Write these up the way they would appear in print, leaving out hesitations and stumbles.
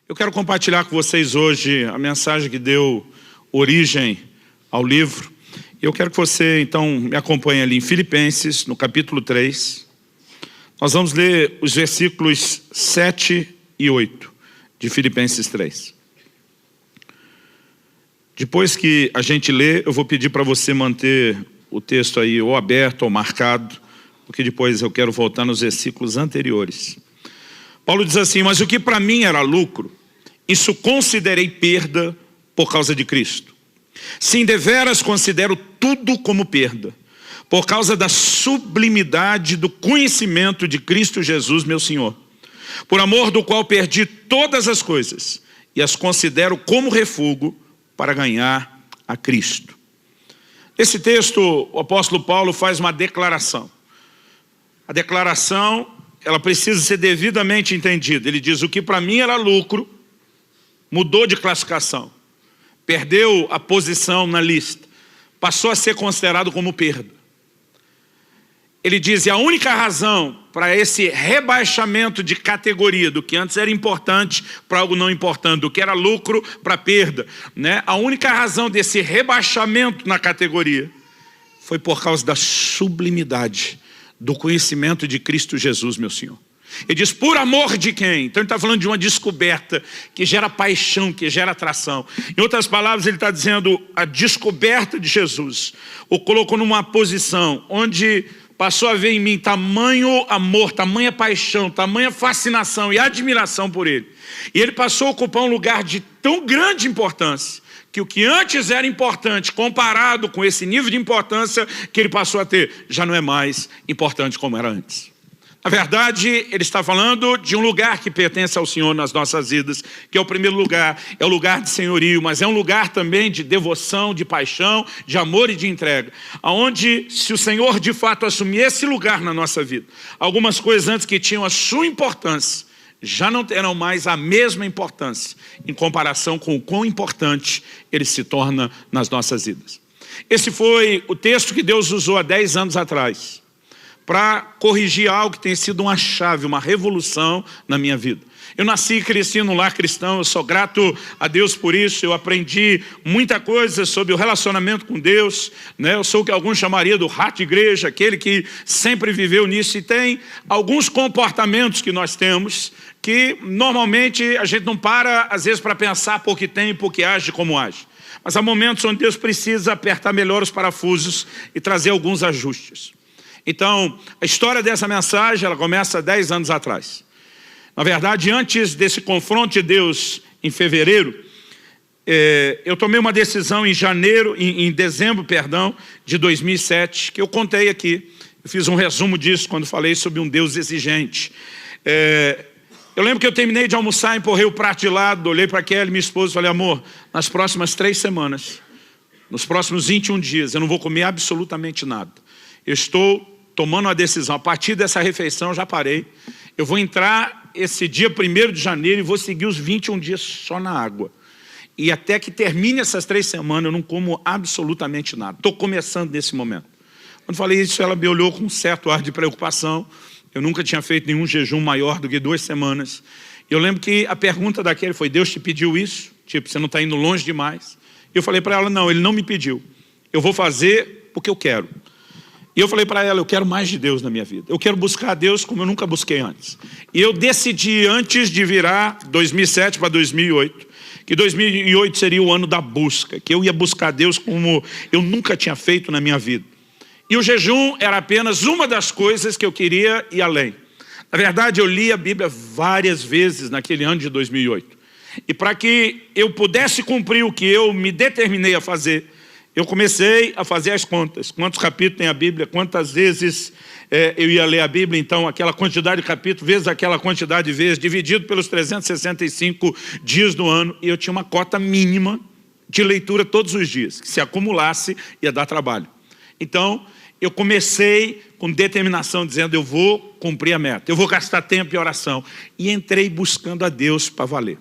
Eu quero compartilhar com vocês hoje a mensagem que deu origem ao livro. Eu quero que você, então, me acompanhe ali em Filipenses, no capítulo 3. Nós vamos ler os versículos 7 e 8 de Filipenses 3. Depois que a gente lê, eu vou pedir para você manter o texto aí ou aberto ou marcado, porque depois eu quero voltar nos versículos anteriores. Paulo diz assim: mas o que para mim era lucro, isso considerei perda por causa de Cristo. Sim, deveras considero tudo como perda, por causa da sublimidade do conhecimento de Cristo Jesus, meu Senhor, por amor do qual perdi todas as coisas e as considero como refúgio para ganhar a Cristo. Nesse texto, o apóstolo Paulo faz uma declaração. A declaração, ela precisa ser devidamente entendida. Ele diz: o que para mim era lucro, mudou de classificação, perdeu a posição na lista, passou a ser considerado como perda. Ele diz: e a única razão para esse rebaixamento de categoria, do que antes era importante para algo não importante, do que era lucro para perda, né? A única razão desse rebaixamento na categoria foi por causa da sublimidade do conhecimento de Cristo Jesus, meu Senhor. Ele diz: por amor de quem? Então ele está falando de uma descoberta que gera paixão, que gera atração. Em outras palavras, ele está dizendo: a descoberta de Jesus o colocou numa posição onde passou a ver em mim tamanho amor, tamanha paixão, tamanha fascinação e admiração por ele. E ele passou a ocupar um lugar de tão grande importância, que o que antes era importante, comparado com esse nível de importância que ele passou a ter, já não é mais importante como era antes. Na verdade, ele está falando de um lugar que pertence ao Senhor nas nossas vidas, que é o primeiro lugar, é o lugar de senhorio, mas é um lugar também de devoção, de paixão, de amor e de entrega, onde, se o Senhor de fato assumir esse lugar na nossa vida, algumas coisas antes que tinham a sua importância, já não terão mais a mesma importância, em comparação com o quão importante ele se torna nas nossas vidas. Esse foi o texto que Deus usou há 10 anos atrás, para corrigir algo que tem sido uma chave, uma revolução na minha vida. Eu nasci e cresci num lar cristão, eu sou grato a Deus por isso, eu aprendi muita coisa sobre o relacionamento com Deus, né? Eu sou o que alguns chamariam do rato de igreja, aquele que sempre viveu nisso, e tem alguns comportamentos que nós temos, que normalmente a gente não para, às vezes, para pensar por que tem e por que age como age. Mas há momentos onde Deus precisa apertar melhor os parafusos e trazer alguns ajustes. Então, a história dessa mensagem, ela começa 10 anos atrás. Na verdade, antes desse confronto de Deus em fevereiro, eu tomei uma decisão em dezembro de 2007, que eu contei aqui. Eu fiz um resumo disso quando falei sobre um Deus exigente. Eu lembro que eu terminei de almoçar, empurrei o prato de lado, olhei para Kelly, minha esposa, e falei: amor, nas próximas 3 semanas, nos próximos 21 dias, eu não vou comer absolutamente nada. Eu estou tomando uma decisão, a partir dessa refeição eu já parei, eu vou entrar esse dia 1º de janeiro e vou seguir os 21 dias só na água. E até que termine essas 3 semanas eu não como absolutamente nada. Estou começando nesse momento. Quando falei isso, ela me olhou com um certo ar de preocupação. Eu nunca tinha feito nenhum jejum maior do que 2 semanas. Eu lembro que a pergunta daquele foi: Deus te pediu isso? Tipo, você não está indo longe demais? Eu falei para ela: não, ele não me pediu. Eu vou fazer porque eu quero. E eu falei para ela: eu quero mais de Deus na minha vida. Eu quero buscar a Deus como eu nunca busquei antes. E eu decidi, antes de virar 2007 para 2008, que 2008 seria o ano da busca, que eu ia buscar Deus como eu nunca tinha feito na minha vida. E o jejum era apenas uma das coisas que eu queria ir além. Na verdade, eu li a Bíblia várias vezes naquele ano de 2008. E para que eu pudesse cumprir o que eu me determinei a fazer, eu comecei a fazer as contas. Quantos capítulos tem a Bíblia? Quantas vezes eu ia ler a Bíblia? Então, aquela quantidade de capítulos, vezes aquela quantidade de vezes, dividido pelos 365 dias do ano. E eu tinha uma cota mínima de leitura todos os dias, que se acumulasse ia dar trabalho. Então, eu comecei com determinação, dizendo: eu vou cumprir a meta, eu vou gastar tempo em oração. E entrei buscando a Deus para valer.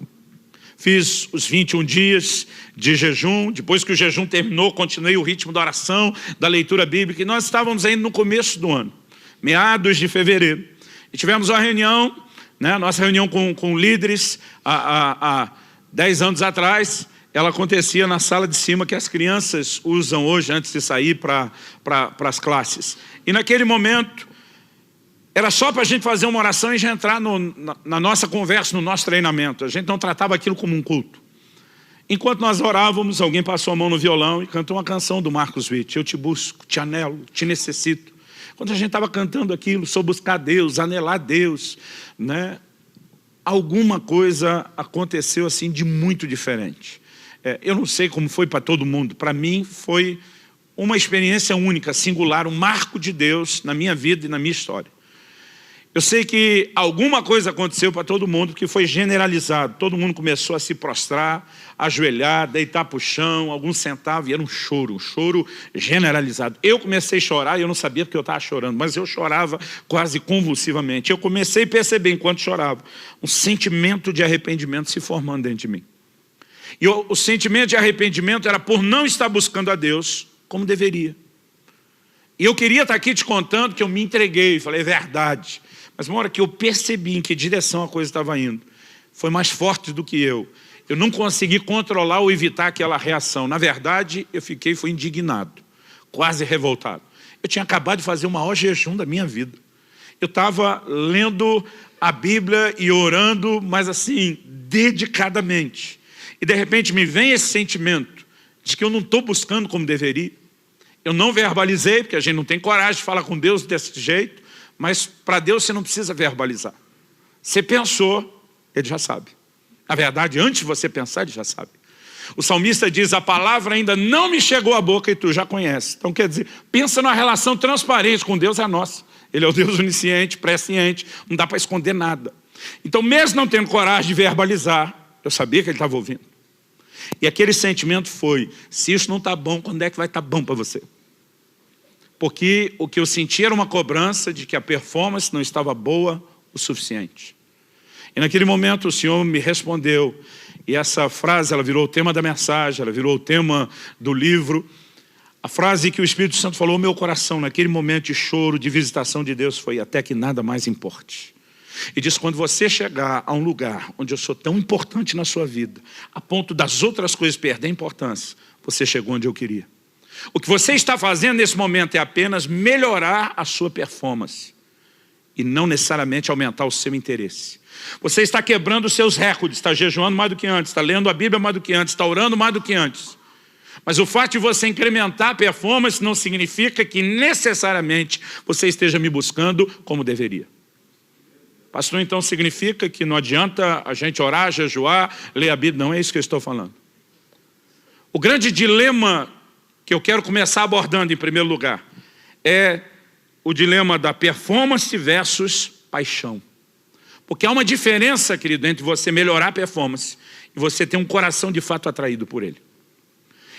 Fiz os 21 dias de jejum. Depois que o jejum terminou, continuei o ritmo da oração, da leitura bíblica. E nós estávamos ainda no começo do ano, meados de fevereiro. E tivemos uma reunião né? Nossa reunião com líderes, há 10 anos atrás, ela acontecia na sala de cima que as crianças usam hoje antes de sair para as classes. E naquele momento, era só para a gente fazer uma oração e já entrar na nossa conversa, no nosso treinamento. A gente não tratava aquilo como um culto. Enquanto nós orávamos, alguém passou a mão no violão e cantou uma canção do Marcos Witt. Eu te busco, te anelo, te necessito. Quando a gente estava cantando aquilo, sobre buscar Deus, anelar Deus, né? Alguma coisa aconteceu assim de muito diferente. Eu não sei como foi para todo mundo. Para mim foi uma experiência única, singular, um marco de Deus na minha vida e na minha história. Eu sei que alguma coisa aconteceu para todo mundo que foi generalizado. Todo mundo começou a se prostrar, ajoelhar, deitar para o chão, alguns sentavam e era um choro generalizado. Eu comecei a chorar e eu não sabia porque eu estava chorando, mas eu chorava quase convulsivamente. Eu comecei a perceber, enquanto chorava, um sentimento de arrependimento se formando dentro de mim. E o sentimento de arrependimento era por não estar buscando a Deus como deveria. E eu queria estar aqui te contando que eu me entreguei, falei, é verdade. Mas uma hora que eu percebi em que direção a coisa estava indo, foi mais forte do que eu. Eu não consegui controlar ou evitar aquela reação. Na verdade, fui indignado, quase revoltado. Eu tinha acabado de fazer o maior jejum da minha vida. Eu estava lendo a Bíblia e orando, mas assim, dedicadamente. E de repente me vem esse sentimento de que eu não estou buscando como deveria. Eu não verbalizei, porque a gente não tem coragem de falar com Deus desse jeito, mas para Deus você não precisa verbalizar. Você pensou, Ele já sabe. Na verdade, antes de você pensar, Ele já sabe. O salmista diz, a palavra ainda não me chegou à boca e tu já conheces. Então quer dizer, pensa numa relação transparente com Deus, é a nossa. Ele é o Deus onisciente, presciente, não dá para esconder nada. Então mesmo não tendo coragem de verbalizar, eu sabia que Ele estava ouvindo. E aquele sentimento foi, se isso não está bom, quando é que vai estar bom para você? Porque o que eu senti era uma cobrança de que a performance não estava boa o suficiente. E naquele momento o Senhor me respondeu, e essa frase ela virou o tema da mensagem, ela virou o tema do livro. A frase que o Espírito Santo falou ao meu coração naquele momento de choro, de visitação de Deus foi, até que nada mais importe. E diz, quando você chegar a um lugar onde eu sou tão importante na sua vida, a ponto das outras coisas perderem importância, você chegou onde eu queria. O que você está fazendo nesse momento é apenas melhorar a sua performance e não necessariamente aumentar o seu interesse. Você está quebrando os seus recordes, está jejuando mais do que antes, está lendo a Bíblia mais do que antes, está orando mais do que antes. Mas o fato de você incrementar a performance não significa que necessariamente você esteja me buscando como deveria. Pastor, então significa que não adianta a gente orar, jejuar, ler a Bíblia? Não é isso que eu estou falando. O grande dilema que eu quero começar abordando em primeiro lugar é o dilema da performance versus paixão. Porque há uma diferença, querido, entre você melhorar a performance e você ter um coração de fato atraído por ele.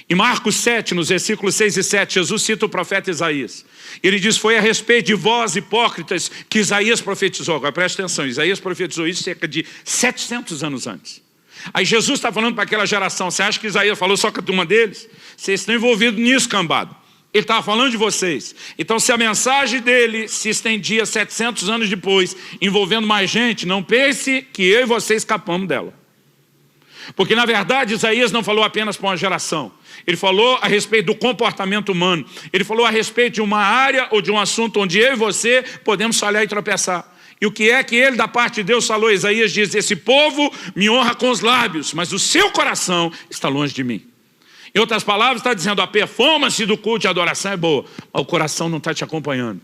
Em Marcos 7, nos versículos 6 e 7, Jesus cita o profeta Isaías. Ele diz, foi a respeito de vós, hipócritas, que Isaías profetizou. Agora preste atenção, Isaías profetizou isso cerca de 700 anos antes. Aí Jesus está falando para aquela geração, você acha que Isaías falou só com a turma deles? Vocês estão envolvidos nisso, cambado. Ele estava falando de vocês. Então se a mensagem dele se estendia 700 anos depois, envolvendo mais gente, não pense que eu e você escapamos dela. Porque na verdade Isaías não falou apenas para uma geração. Ele falou a respeito do comportamento humano. Ele falou a respeito de uma área ou de um assunto onde eu e você podemos falhar e tropeçar. E o que é que ele, da parte de Deus, falou? Isaías diz, esse povo me honra com os lábios, mas o seu coração está longe de mim. Em outras palavras, está dizendo, a performance do culto e adoração é boa, mas o coração não está te acompanhando.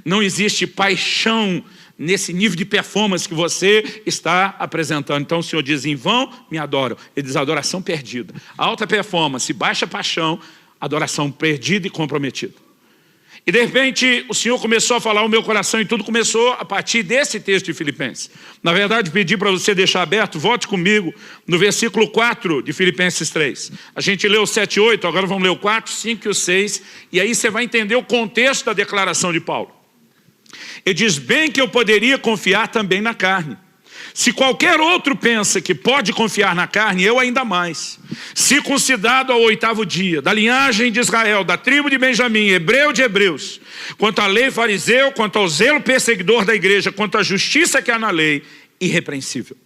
Não existe paixão nesse nível de performance que você está apresentando. Então o Senhor diz, em vão me adoram. Ele diz, adoração perdida. Alta performance, baixa paixão, adoração perdida e comprometida. E de repente o Senhor começou a falar ao meu coração e tudo começou a partir desse texto de Filipenses. Na verdade, pedi para você deixar aberto, volte comigo no versículo 4 de Filipenses 3. A gente leu o 7 e 8, agora vamos ler o 4, 5 e o 6, e aí você vai entender o contexto da declaração de Paulo. Ele diz, bem que eu poderia confiar também na carne. Se qualquer outro pensa que pode confiar na carne, eu ainda mais. Circuncidado ao 8º dia, da linhagem de Israel, da tribo de Benjamim, hebreu de hebreus, quanto à lei fariseu, quanto ao zelo perseguidor da igreja, quanto à justiça que há na lei, irrepreensível.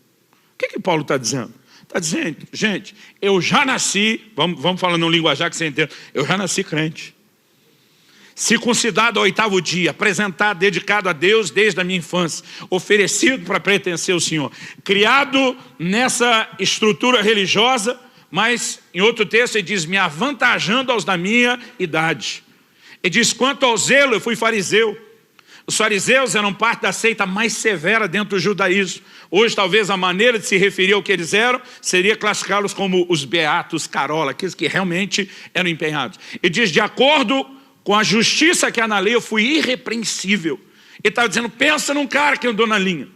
O que Paulo está dizendo? Está dizendo, gente, eu já nasci, vamos falar num linguajar que você entenda, eu já nasci crente. Circuncidado ao 8º dia, apresentado, dedicado a Deus desde a minha infância, oferecido para pertencer ao Senhor, criado nessa estrutura religiosa, mas em outro texto ele diz, me avantajando aos da minha idade. Ele diz, quanto ao zelo, eu fui fariseu. Os fariseus eram parte da seita mais severa dentro do judaísmo. Hoje talvez a maneira de se referir ao que eles eram seria classificá-los como os beatos carola, aqueles que realmente eram empenhados. Ele diz, de acordo com a justiça que há na lei, eu fui irrepreensível. Ele estava dizendo, pensa num cara que andou na linha.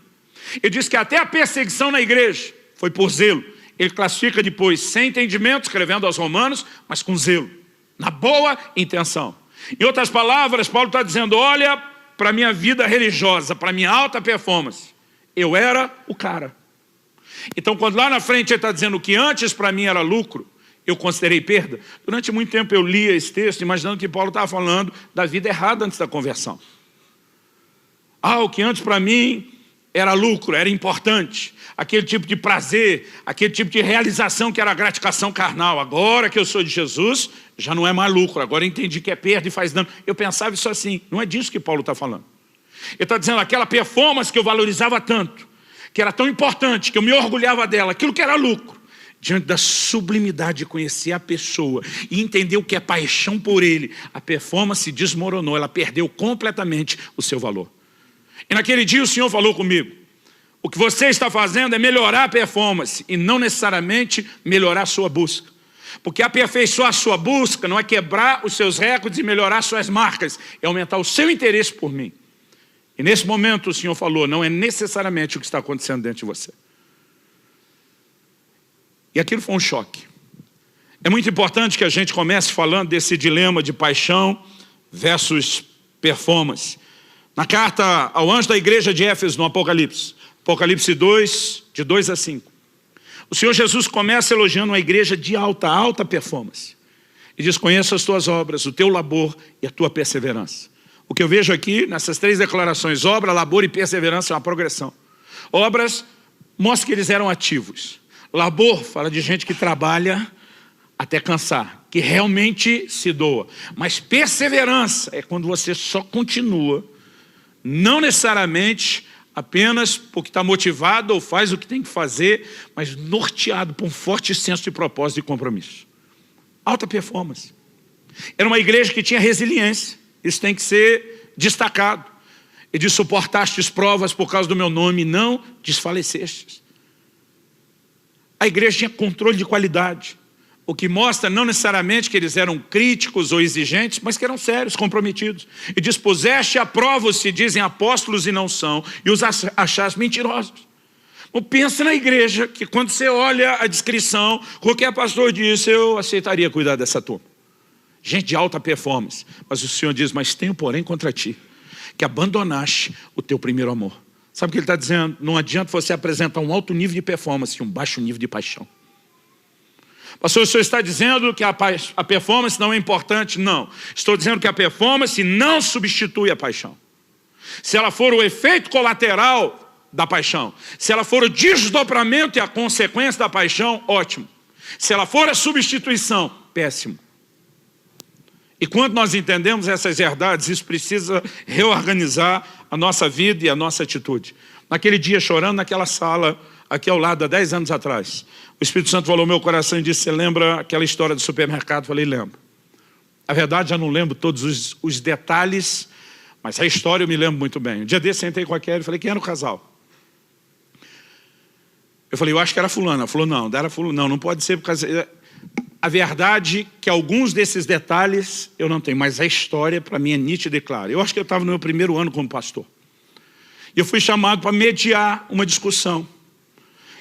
Ele diz que até a perseguição na igreja foi por zelo. Ele classifica depois, sem entendimento, escrevendo aos romanos, mas com zelo, na boa intenção. Em outras palavras, Paulo está dizendo, olha para a minha vida religiosa, para a minha alta performance. Eu era o cara. Então, quando lá na frente ele está dizendo que antes para mim era lucro, eu considerei perda. Durante muito tempo eu lia esse texto, imaginando que Paulo estava falando da vida errada antes da conversão. O que antes para mim era lucro, era importante. Aquele tipo de prazer, aquele tipo de realização que era a gratificação carnal. Agora que eu sou de Jesus, já não é mais lucro. Agora eu entendi que é perda e faz dano. Eu pensava isso assim. Não é disso que Paulo está falando. Ele está dizendo aquela performance que eu valorizava tanto, que era tão importante, que eu me orgulhava dela, aquilo que era lucro, diante da sublimidade de conhecer a pessoa e entender o que é paixão por ele, a performance desmoronou, ela perdeu completamente o seu valor. E naquele dia o Senhor falou comigo, o que você está fazendo é melhorar a performance e não necessariamente melhorar a sua busca. Porque aperfeiçoar a sua busca não é quebrar os seus recordes e melhorar suas marcas, é aumentar o seu interesse por mim. E nesse momento o Senhor falou, não é necessariamente o que está acontecendo dentro de você. E aquilo foi um choque. É muito importante que a gente comece falando desse dilema de paixão versus performance. Na carta ao anjo da igreja de Éfeso, no Apocalipse 2, de 2 a 5. O Senhor Jesus começa elogiando uma igreja de alta performance. E diz, conheço as tuas obras, o teu labor e a tua perseverança. O que eu vejo aqui, nessas 3 declarações, obra, labor e perseverança, é uma progressão. Obras, mostra que eles eram ativos. Labor, fala de gente que trabalha até cansar, que realmente se doa. Mas perseverança é quando você só continua, não necessariamente apenas porque está motivado ou faz o que tem que fazer, mas norteado por um forte senso de propósito e compromisso. Alta performance. Era uma igreja que tinha resiliência. Isso tem que ser destacado. E de suportastes provas por causa do meu nome, não desfalecestes. A igreja tinha controle de qualidade. O que mostra não necessariamente que eles eram críticos ou exigentes, mas que eram sérios, comprometidos. E diz, puseste à prova os que dizem apóstolos e não são, e os achaste mentirosos. Então, pensa na igreja, que quando você olha a descrição, qualquer pastor disse, eu aceitaria cuidar dessa turma. Gente de alta performance. Mas o Senhor diz, mas tenho porém contra ti, que abandonaste o teu primeiro amor. Sabe o que ele está dizendo? Não adianta você apresentar um alto nível de performance e um baixo nível de paixão. Pastor, o senhor está dizendo que a performance não é importante? Não. Estou dizendo que a performance não substitui a paixão. Se ela for o efeito colateral da paixão, se ela for o desdobramento e a consequência da paixão, ótimo. Se ela for a substituição, péssimo. E quando nós entendemos essas verdades, isso precisa reorganizar a nossa vida e a nossa atitude. Naquele dia, chorando naquela sala, aqui ao lado, há 10 anos atrás, o Espírito Santo falou ao meu coração e disse, você lembra aquela história do supermercado? Eu falei, lembro. Na verdade, já não lembro todos os detalhes, mas a história eu me lembro muito bem. Um dia desse, sentei com a Kelly e falei, quem era o casal? Eu falei, eu acho que era fulano. Ela falou, não era fulano. Não, não pode ser por causa... A verdade é que alguns desses detalhes eu não tenho, mas a história para mim é nítida e clara. Eu acho que eu estava no meu primeiro ano como pastor. E eu fui chamado para mediar uma discussão.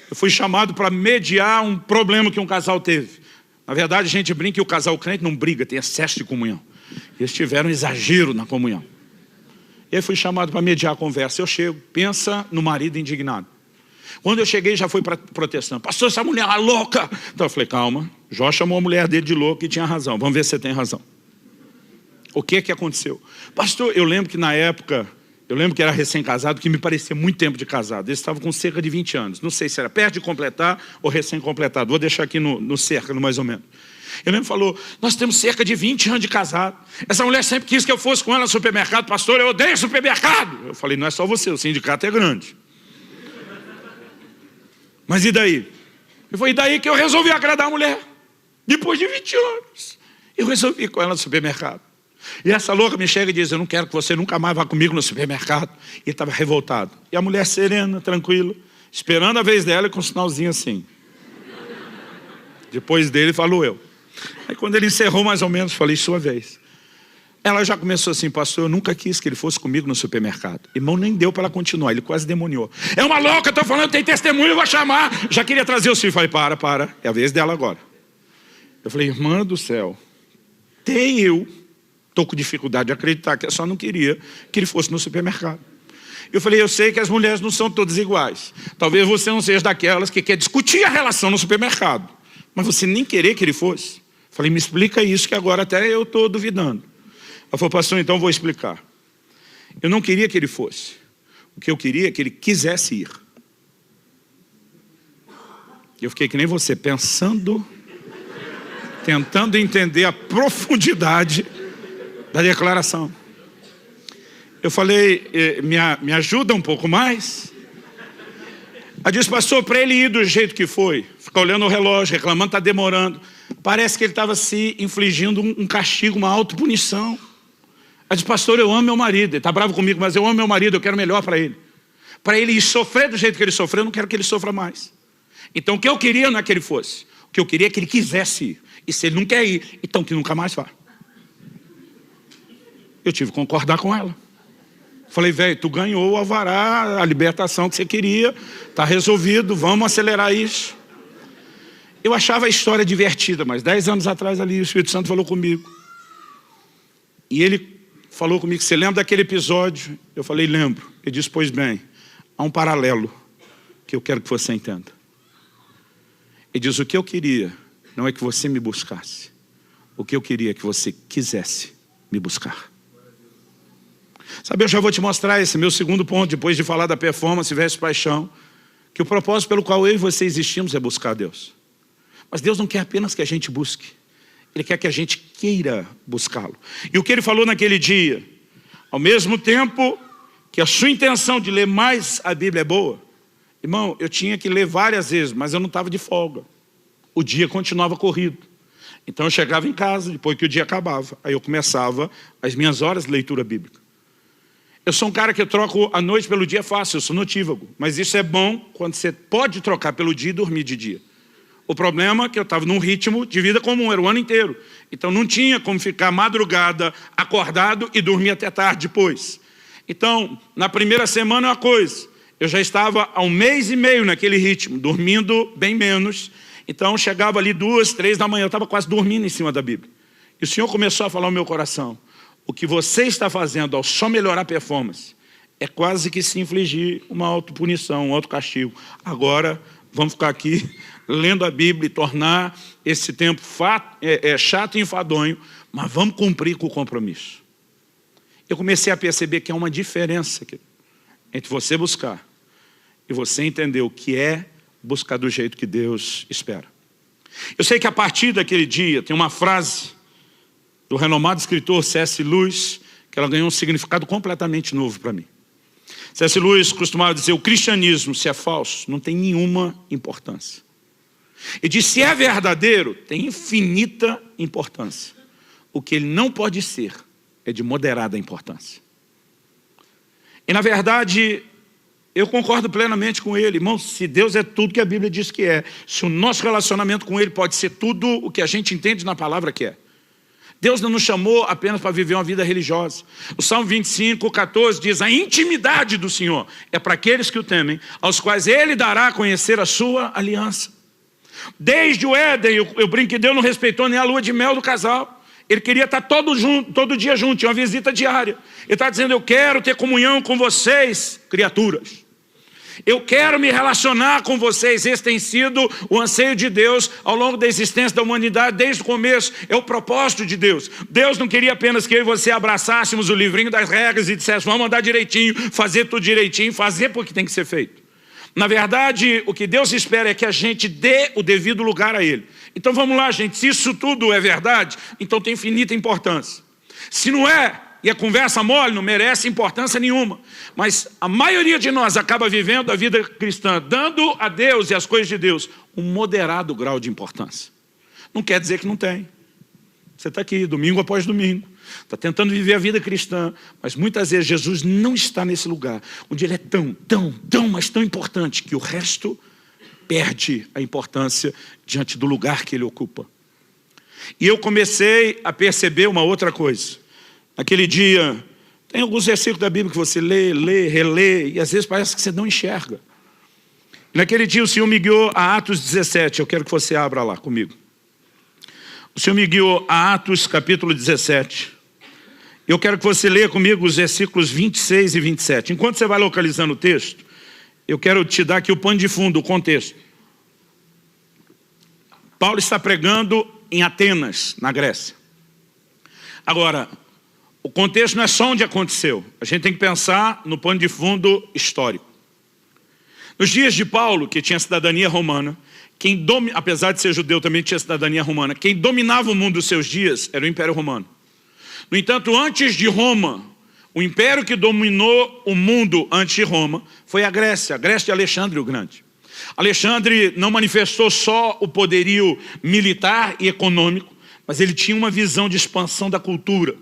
Eu fui chamado para mediar um problema que um casal teve. Na verdade, a gente brinca que o casal crente não briga, tem excesso de comunhão. Eles tiveram um exagero na comunhão. E aí fui chamado para mediar a conversa. Eu chego, pensa no marido indignado. Quando eu cheguei, já fui protestando. Pastor, essa mulher é louca. Então eu falei, calma. Jó chamou a mulher dele de louca e tinha razão. Vamos ver se você tem razão. O que aconteceu? Pastor, eu lembro que na época Eu lembro que era recém-casado, que me parecia muito tempo de casado. Ele estava com cerca de 20 anos. Não sei se era perto de completar ou recém-completado. Vou deixar aqui no cerca, mais ou menos. Eu lembro que falou, nós temos cerca de 20 anos de casado. Essa mulher sempre quis que eu fosse com ela no supermercado. Pastor, eu odeio supermercado. Eu falei, não é só você, o sindicato é grande. Mas e daí? Foi daí que eu resolvi agradar a mulher. Depois de 20 anos. Eu resolvi ir com ela no supermercado. E essa louca me chega e diz, eu não quero que você nunca mais vá comigo no supermercado. E ele estava revoltado. E a mulher serena, tranquila, esperando a vez dela e com um sinalzinho assim. Depois dele falou eu. Aí quando ele encerrou mais ou menos, falei, sua vez. Ela já começou assim, pastor, eu nunca quis que ele fosse comigo no supermercado. Irmão, nem deu para ela continuar, ele quase demoniou. É uma louca, estou falando, tem testemunho, eu vou chamar. Já queria trazer os filhos. Falei, para, é a vez dela agora. Eu falei, irmã do céu, eu estou com dificuldade de acreditar que ela só não queria que ele fosse no supermercado. Eu falei, eu sei que as mulheres não são todas iguais. Talvez você não seja daquelas que quer discutir a relação no supermercado. Mas você nem querer que ele fosse. Eu falei, me explica isso que agora até eu estou duvidando. Ela falou, pastor, então eu vou explicar. Eu não queria que ele fosse. O que eu queria é que ele quisesse ir. Eu fiquei que nem você, pensando, tentando entender a profundidade da declaração. Eu falei, me ajuda um pouco mais? Ela disse, pastor, para ele ir do jeito que foi, ficar olhando o relógio, reclamando, está demorando. Parece que ele estava se infligindo um castigo, uma autopunição. Ela disse, pastor, eu amo meu marido, ele está bravo comigo, mas eu amo meu marido, eu quero melhor para ele. Para ele ir sofrer do jeito que ele sofreu, eu não quero que ele sofra mais. Então o que eu queria não é que ele fosse, o que eu queria é que ele quisesse ir. E se ele não quer ir, então que nunca mais vá. Eu tive que concordar com ela. Falei, velho, tu ganhou o alvará, a libertação que você queria, está resolvido, vamos acelerar isso. Eu achava a história divertida, mas 10 anos atrás ali o Espírito Santo falou comigo. E ele falou comigo, você lembra daquele episódio? Eu falei, lembro. Ele disse, pois bem, há um paralelo que eu quero que você entenda. Ele diz, o que eu queria não é que você me buscasse. O que eu queria é que você quisesse me buscar. Sabe, eu já vou te mostrar esse meu segundo ponto, depois de falar da performance versus paixão, que o propósito pelo qual eu e você existimos é buscar Deus. Mas Deus não quer apenas que a gente busque. Ele quer que a gente queira buscá-lo. E o que ele falou naquele dia, ao mesmo tempo que a sua intenção de ler mais a Bíblia é boa, irmão, eu tinha que ler várias vezes, mas eu não estava de folga. O dia continuava corrido. Então eu chegava em casa, depois que o dia acabava, aí eu começava as minhas horas de leitura bíblica. Eu sou um cara que eu troco a noite pelo dia fácil, eu sou notívago. Mas isso é bom quando você pode trocar pelo dia e dormir de dia. O problema é que eu estava num ritmo de vida comum, era o ano inteiro. Então não tinha como ficar madrugada acordado e dormir até tarde depois. Então, na primeira semana é uma coisa. Eu já estava há 1 mês e meio naquele ritmo, dormindo bem menos. Então chegava ali 2, 3 da manhã, eu estava quase dormindo em cima da Bíblia. E o Senhor começou a falar no meu coração. O que você está fazendo ao só melhorar a performance é quase que se infligir uma autopunição, um autocastigo. Agora, vamos ficar aqui lendo a Bíblia e tornar esse tempo chato e enfadonho, mas vamos cumprir com o compromisso. Eu comecei a perceber que há uma diferença entre você buscar e você entender o que é buscar do jeito que Deus espera. Eu sei que a partir daquele dia tem uma frase do renomado escritor C.S. Lewis, que ela ganhou um significado completamente novo para mim. C.S. Lewis costumava dizer, o cristianismo, se é falso, não tem nenhuma importância. E diz, se é verdadeiro, tem infinita importância. O que ele não pode ser é de moderada importância. E na verdade, eu concordo plenamente com ele. Irmão, se Deus é tudo que a Bíblia diz que é, se o nosso relacionamento com ele pode ser tudo o que a gente entende na palavra que é. Deus não nos chamou apenas para viver uma vida religiosa. O Salmo 25, 14 diz, a intimidade do Senhor é para aqueles que o temem, aos quais Ele dará a conhecer a sua aliança. Desde o Éden, eu brinco que Deus não respeitou nem a lua de mel do casal. Ele queria estar todo dia junto, tinha uma visita diária. Ele está dizendo, eu quero ter comunhão com vocês, criaturas. Eu quero me relacionar com vocês. Esse tem sido o anseio de Deus ao longo da existência da humanidade, desde o começo. É o propósito de Deus. Deus não queria apenas que eu e você abraçássemos o livrinho das regras e disséssemos, vamos andar direitinho, fazer tudo direitinho, fazer porque tem que ser feito. Na verdade, o que Deus espera é que a gente dê o devido lugar a Ele. Então vamos lá, gente, se isso tudo é verdade, então tem infinita importância. Se não é, e a conversa mole, não merece importância nenhuma. Mas a maioria de nós acaba vivendo a vida cristã, dando a Deus e às coisas de Deus um moderado grau de importância. Não quer dizer que não tem. Você está aqui, domingo após domingo, está tentando viver a vida cristã, mas muitas vezes Jesus não está nesse lugar, onde Ele é mas tão importante, que o resto perde a importância diante do lugar que Ele ocupa. E eu comecei a perceber uma outra coisa. Naquele dia, tem alguns versículos da Bíblia que você lê, relê, e às vezes parece que você não enxerga. Naquele dia o Senhor me guiou a Atos 17, eu quero que você abra lá comigo. O Senhor me guiou a Atos capítulo 17. Eu quero que você leia comigo os versículos 26 e 27. Enquanto você vai localizando o texto, eu quero te dar aqui o pano de fundo, o contexto. Paulo está pregando em Atenas, na Grécia. Agora, o contexto não é só onde aconteceu. A gente tem que pensar no pano de fundo histórico. Nos dias de Paulo, que tinha cidadania romana, apesar de ser judeu, também tinha cidadania romana, quem dominava o mundo dos seus dias era o Império Romano. No entanto, antes de Roma, o império que dominou o mundo antes de Roma foi a Grécia de Alexandre o Grande. Alexandre não manifestou só o poderio militar e econômico, mas ele tinha uma visão de expansão da cultura.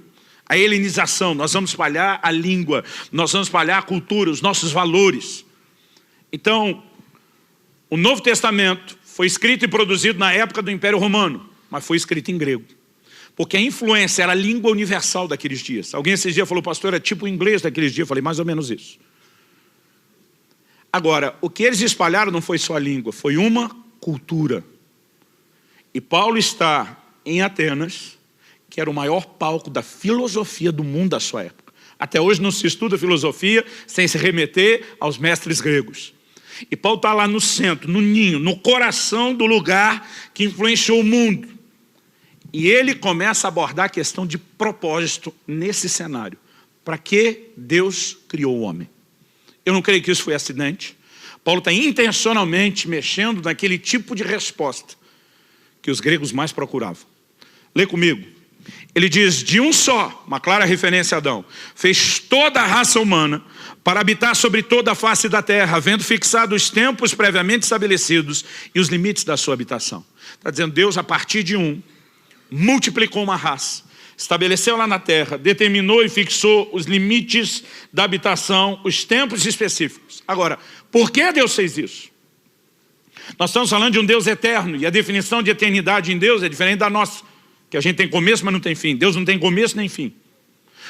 A helenização, nós vamos espalhar a língua, nós vamos espalhar a cultura, os nossos valores. Então, o Novo Testamento foi escrito e produzido na época do Império Romano, mas foi escrito em grego. Porque a influência era a língua universal daqueles dias. Alguém esses dias falou, pastor, é tipo o inglês daqueles dias. Eu falei, mais ou menos isso. Agora, o que eles espalharam não foi só a língua, foi uma cultura. E Paulo está em Atenas, que era o maior palco da filosofia do mundo da sua época. Até hoje não se estuda filosofia sem se remeter aos mestres gregos. E Paulo está lá no centro, no ninho, no coração do lugar que influenciou o mundo. E ele começa a abordar a questão de propósito nesse cenário. Para que Deus criou o homem? Eu não creio que isso foi acidente. Paulo está intencionalmente mexendo naquele tipo de resposta que os gregos mais procuravam. Lê comigo. Ele diz, de um só, uma clara referência a Adão, fez toda a raça humana para habitar sobre toda a face da terra, havendo fixado os tempos previamente estabelecidos e os limites da sua habitação. Está dizendo, Deus, a partir de multiplicou uma raça, estabeleceu lá na terra, determinou e fixou os limites da habitação, os tempos específicos. Agora, por que Deus fez isso? Nós estamos falando de um Deus eterno, e a definição de eternidade em Deus é diferente da nossa, que a gente tem começo, mas não tem fim. Deus não tem começo nem fim.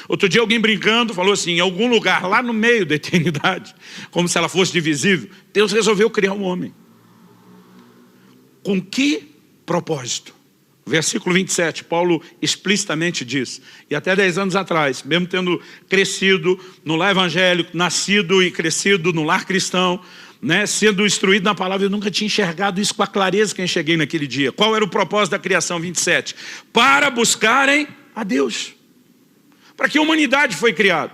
Outro dia alguém brincando falou assim, em algum lugar lá no meio da eternidade, como se ela fosse divisível, Deus resolveu criar um homem. Com que propósito? Versículo 27, Paulo explicitamente diz, e até 10 anos atrás, mesmo tendo crescido no lar evangélico, nascido e crescido no lar cristão, sendo instruído na palavra, eu nunca tinha enxergado isso com a clareza que eu enxerguei naquele dia. Qual era o propósito da criação? 27, para buscarem a Deus. Para que a humanidade foi criada?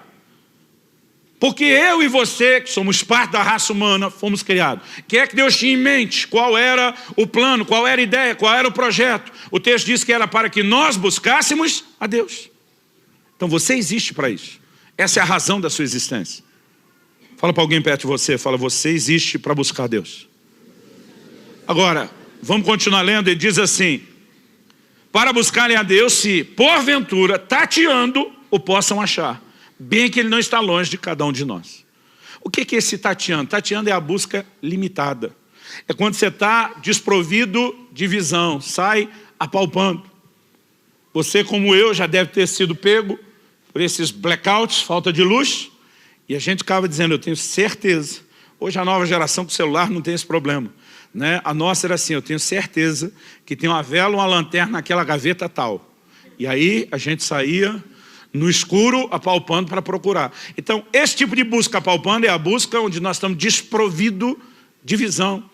Porque eu e você, que somos parte da raça humana, fomos criados. O que é que Deus tinha em mente? Qual era o plano? Qual era a ideia? Qual era o projeto? O texto diz que era para que nós buscássemos a Deus. Então você existe para isso. Essa é a razão da sua existência. Fala para alguém perto de você, fala, você existe para buscar Deus. Agora, vamos continuar lendo, ele diz assim, para buscarem a Deus, se porventura, tateando, o possam achar. Bem que Ele não está longe de cada um de nós. O que é esse tateando? Tateando é a busca limitada. É quando você está desprovido de visão, sai apalpando. Você, como eu, já deve ter sido pego por esses blackouts, falta de luz, e a gente ficava dizendo, eu tenho certeza. Hoje a nova geração com celular não tem esse problema. A nossa era assim, eu tenho certeza que tem uma vela, uma lanterna naquela gaveta tal. E aí a gente saía no escuro, apalpando para procurar. Então, esse tipo de busca apalpando é a busca onde nós estamos desprovidos de visão.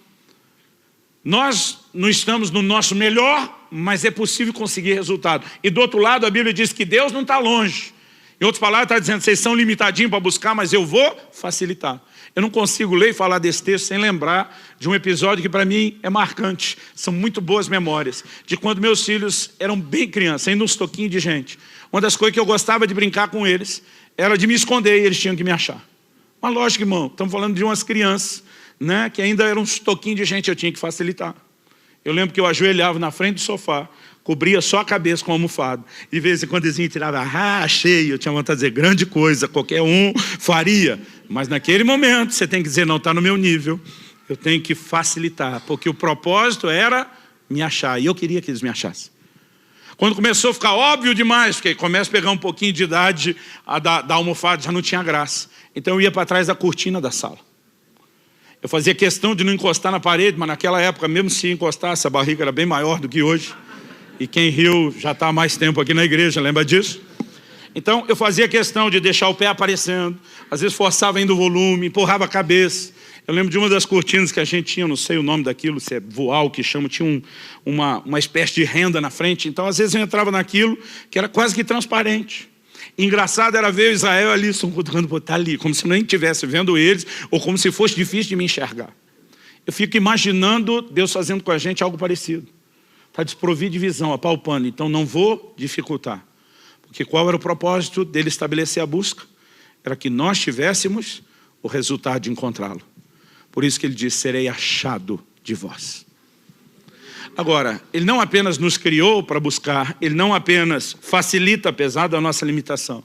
Nós não estamos no nosso melhor, mas é possível conseguir resultado. E do outro lado, a Bíblia diz que Deus não está longe. Em outras palavras, está dizendo, vocês são limitadinhos para buscar, mas eu vou facilitar. Eu não consigo ler e falar desse texto sem lembrar de um episódio que para mim é marcante. São muito boas memórias. De quando meus filhos eram bem crianças, ainda uns toquinhos de gente. Uma das coisas que eu gostava de brincar com eles era de me esconder e eles tinham que me achar. Mas lógico, irmão, estamos falando de umas crianças, né, que ainda eram uns toquinhos de gente, eu tinha que facilitar. Eu lembro que eu ajoelhava na frente do sofá, cobria só a cabeça com a almofada. E de vez em quando eles tiravam, achei. Eu tinha vontade de dizer, grande coisa, qualquer um faria. Mas naquele momento você tem que dizer, não, está no meu nível. Eu tenho que facilitar, porque o propósito era me achar. E eu queria que eles me achassem. Quando começou a ficar óbvio demais, porque começa a pegar um pouquinho de idade, da almofada já não tinha graça. Então eu ia para trás da cortina da sala. Eu fazia questão de não encostar na parede, mas naquela época, mesmo se encostasse, a barriga era bem maior do que hoje. E quem riu já está há mais tempo aqui na igreja, lembra disso? Então eu fazia questão de deixar o pé aparecendo, às vezes forçava ainda o volume, empurrava a cabeça. Eu lembro de uma das cortinas que a gente tinha, não sei o nome daquilo, se é voal que chama, tinha uma espécie de renda na frente. Então às vezes eu entrava naquilo que era quase que transparente. Engraçado era ver o Israel ali, tá ali, como se nem estivesse vendo eles, ou como se fosse difícil de me enxergar. Eu fico imaginando Deus fazendo com a gente algo parecido. Está desprovido de visão, apalpando, então não vou dificultar. Porque qual era o propósito dele estabelecer a busca? Era que nós tivéssemos o resultado de encontrá-lo. Por isso que ele diz, serei achado de vós. Agora, ele não apenas nos criou para buscar, ele não apenas facilita, apesar da nossa limitação,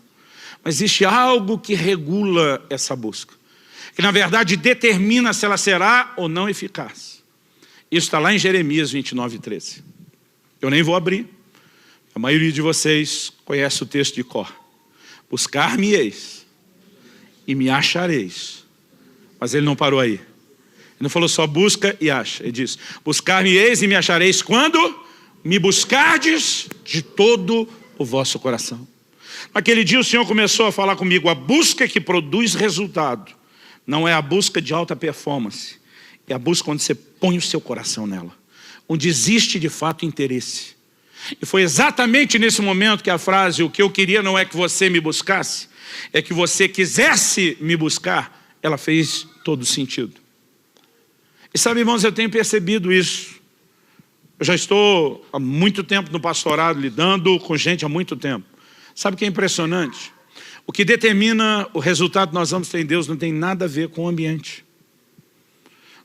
mas existe algo que regula essa busca, que na verdade determina se ela será ou não eficaz. Isso está lá em Jeremias 29:13. Eu nem vou abrir. A maioria de vocês conhece o texto de cor. Buscar-me-eis e me achareis. Mas ele não parou aí. Ele não falou só busca e acha. Ele diz, buscar-me-eis e me achareis quando me buscardes de todo o vosso coração. Naquele dia o Senhor começou a falar comigo, a busca que produz resultado não é a busca de alta performance, é a busca onde você põe o seu coração nela, onde existe de fato interesse. E foi exatamente nesse momento que a frase, o que eu queria não é que você me buscasse, é que você quisesse me buscar, ela fez todo sentido. E sabe, irmãos, eu tenho percebido isso. Eu já estou há muito tempo no pastorado, lidando com gente há muito tempo. Sabe o que é impressionante? O que determina o resultado que nós vamos ter em Deus não tem nada a ver com o ambiente.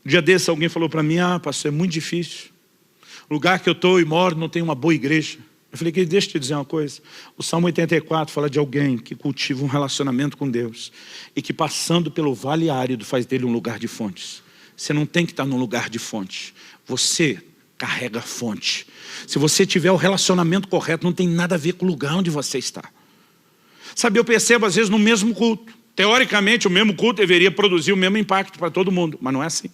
Um dia desse alguém falou para mim, pastor, é muito difícil. O lugar que eu estou e moro não tem uma boa igreja. Eu falei, deixa eu te dizer uma coisa. O Salmo 84 fala de alguém que cultiva um relacionamento com Deus e que passando pelo vale árido faz dele um lugar de fontes. Você não tem que estar num lugar de fonte. Você carrega fonte. Se você tiver o relacionamento correto, não tem nada a ver com o lugar onde você está. Sabe, eu percebo às vezes no mesmo culto. Teoricamente, o mesmo culto deveria produzir o mesmo impacto para todo mundo, mas não é assim.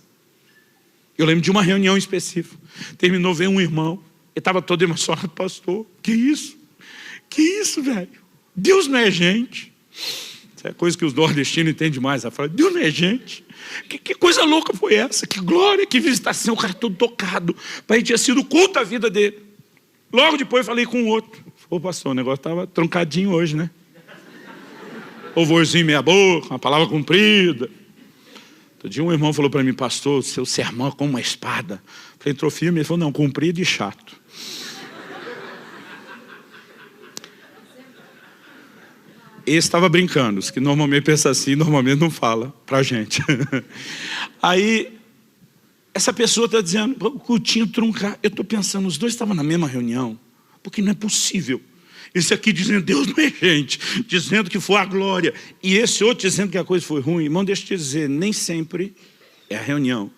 Eu lembro de uma reunião específica. Terminou, veio um irmão. Ele estava todo emocionado, pastor. Que isso? Que isso, velho? Deus não é gente. Isso é coisa que os nordestinos entendem demais. Ela fala, Deus não é gente. Que coisa louca foi essa? Que glória, que visitação. O cara todo tocado. Para ele tinha sido culto a vida dele. Logo depois eu falei com o outro. Ô pastor, o negócio estava truncadinho hoje, né? Louvorzinho meia boca, uma palavra comprida. Outro dia um irmão falou para mim, pastor, seu sermão é como uma espada. Eu falei, entrou firme, ele falou, não, comprido e chato. Esse estava brincando, os que normalmente pensam assim, normalmente não fala para a gente. Aí, essa pessoa está dizendo, o cultinho truncar. Eu estou pensando, os dois estavam na mesma reunião, porque não é possível. Esse aqui dizendo, Deus não é gente, dizendo que foi a glória. E esse outro dizendo que a coisa foi ruim. Irmão, deixa eu te dizer, nem sempre é a reunião.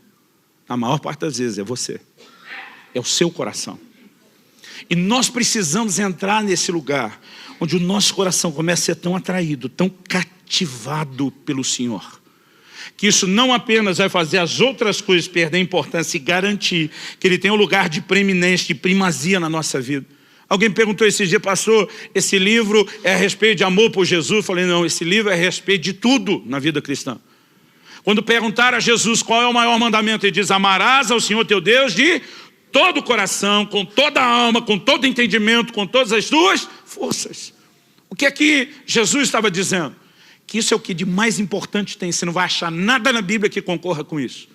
Na maior parte das vezes é você. É o seu coração. E nós precisamos entrar nesse lugar onde o nosso coração começa a ser tão atraído, tão cativado pelo Senhor, que isso não apenas vai fazer as outras coisas perder importância e garantir que Ele tem um lugar de preeminência, de primazia na nossa vida. Alguém me perguntou esse dia, pastor, esse livro é a respeito de amor por Jesus? Eu falei, não, esse livro é a respeito de tudo na vida cristã. Quando perguntaram a Jesus qual é o maior mandamento, ele diz, amarás ao Senhor teu Deus de todo o coração, com toda a alma, com todo o entendimento, com todas as tuas forças. O que é que Jesus estava dizendo? Que isso é o que de mais importante tem, você não vai achar nada na Bíblia que concorra com isso.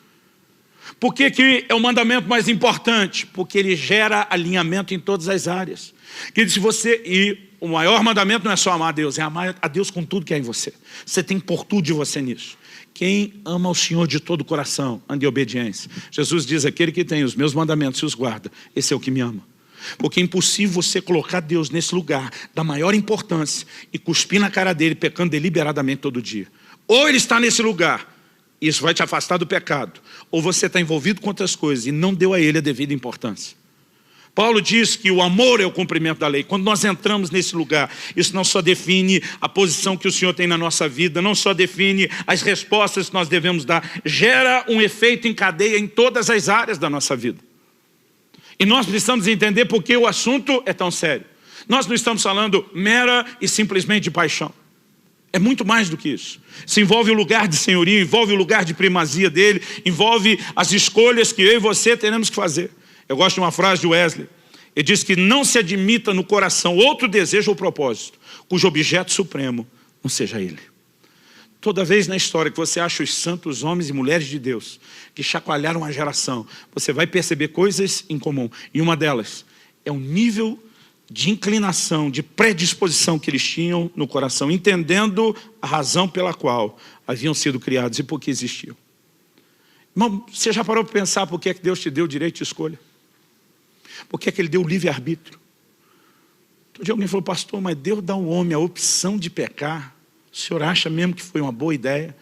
Por que que é o mandamento mais importante? Porque ele gera alinhamento em todas as áreas. Que se você, e o maior mandamento não é só amar a Deus, é amar a Deus com tudo que é em você. Você tem que pôr tudo de você nisso. Quem ama o Senhor de todo o coração, anda em obediência. Jesus diz, aquele que tem os meus mandamentos e os guarda, esse é o que me ama. Porque é impossível você colocar Deus nesse lugar da maior importância e cuspir na cara dele, pecando deliberadamente todo dia. Ou ele está nesse lugar, isso vai te afastar do pecado, ou você está envolvido com outras coisas e não deu a ele a devida importância. Paulo diz que o amor é o cumprimento da lei. Quando nós entramos nesse lugar, isso não só define a posição que o Senhor tem na nossa vida, não só define as respostas que nós devemos dar, gera um efeito em cadeia em todas as áreas da nossa vida. E nós precisamos entender por que o assunto é tão sério. Nós não estamos falando mera e simplesmente de paixão. É muito mais do que isso. Se envolve o lugar de senhorio, envolve o lugar de primazia dele, envolve as escolhas que eu e você teremos que fazer. Eu gosto de uma frase de Wesley. Ele diz que não se admita no coração outro desejo ou propósito, cujo objeto supremo não seja ele. Toda vez na história que você acha os santos homens e mulheres de Deus que chacoalharam a geração, você vai perceber coisas em comum. E uma delas é o nível de inclinação, de predisposição que eles tinham no coração, entendendo a razão pela qual haviam sido criados e por que existiam. Irmão, você já parou para pensar por que é que Deus te deu o direito de escolha? Por que é que Ele deu o livre-arbítrio? Outro dia alguém falou, pastor, mas Deus dá ao homem a opção de pecar. O senhor acha mesmo que foi uma boa ideia?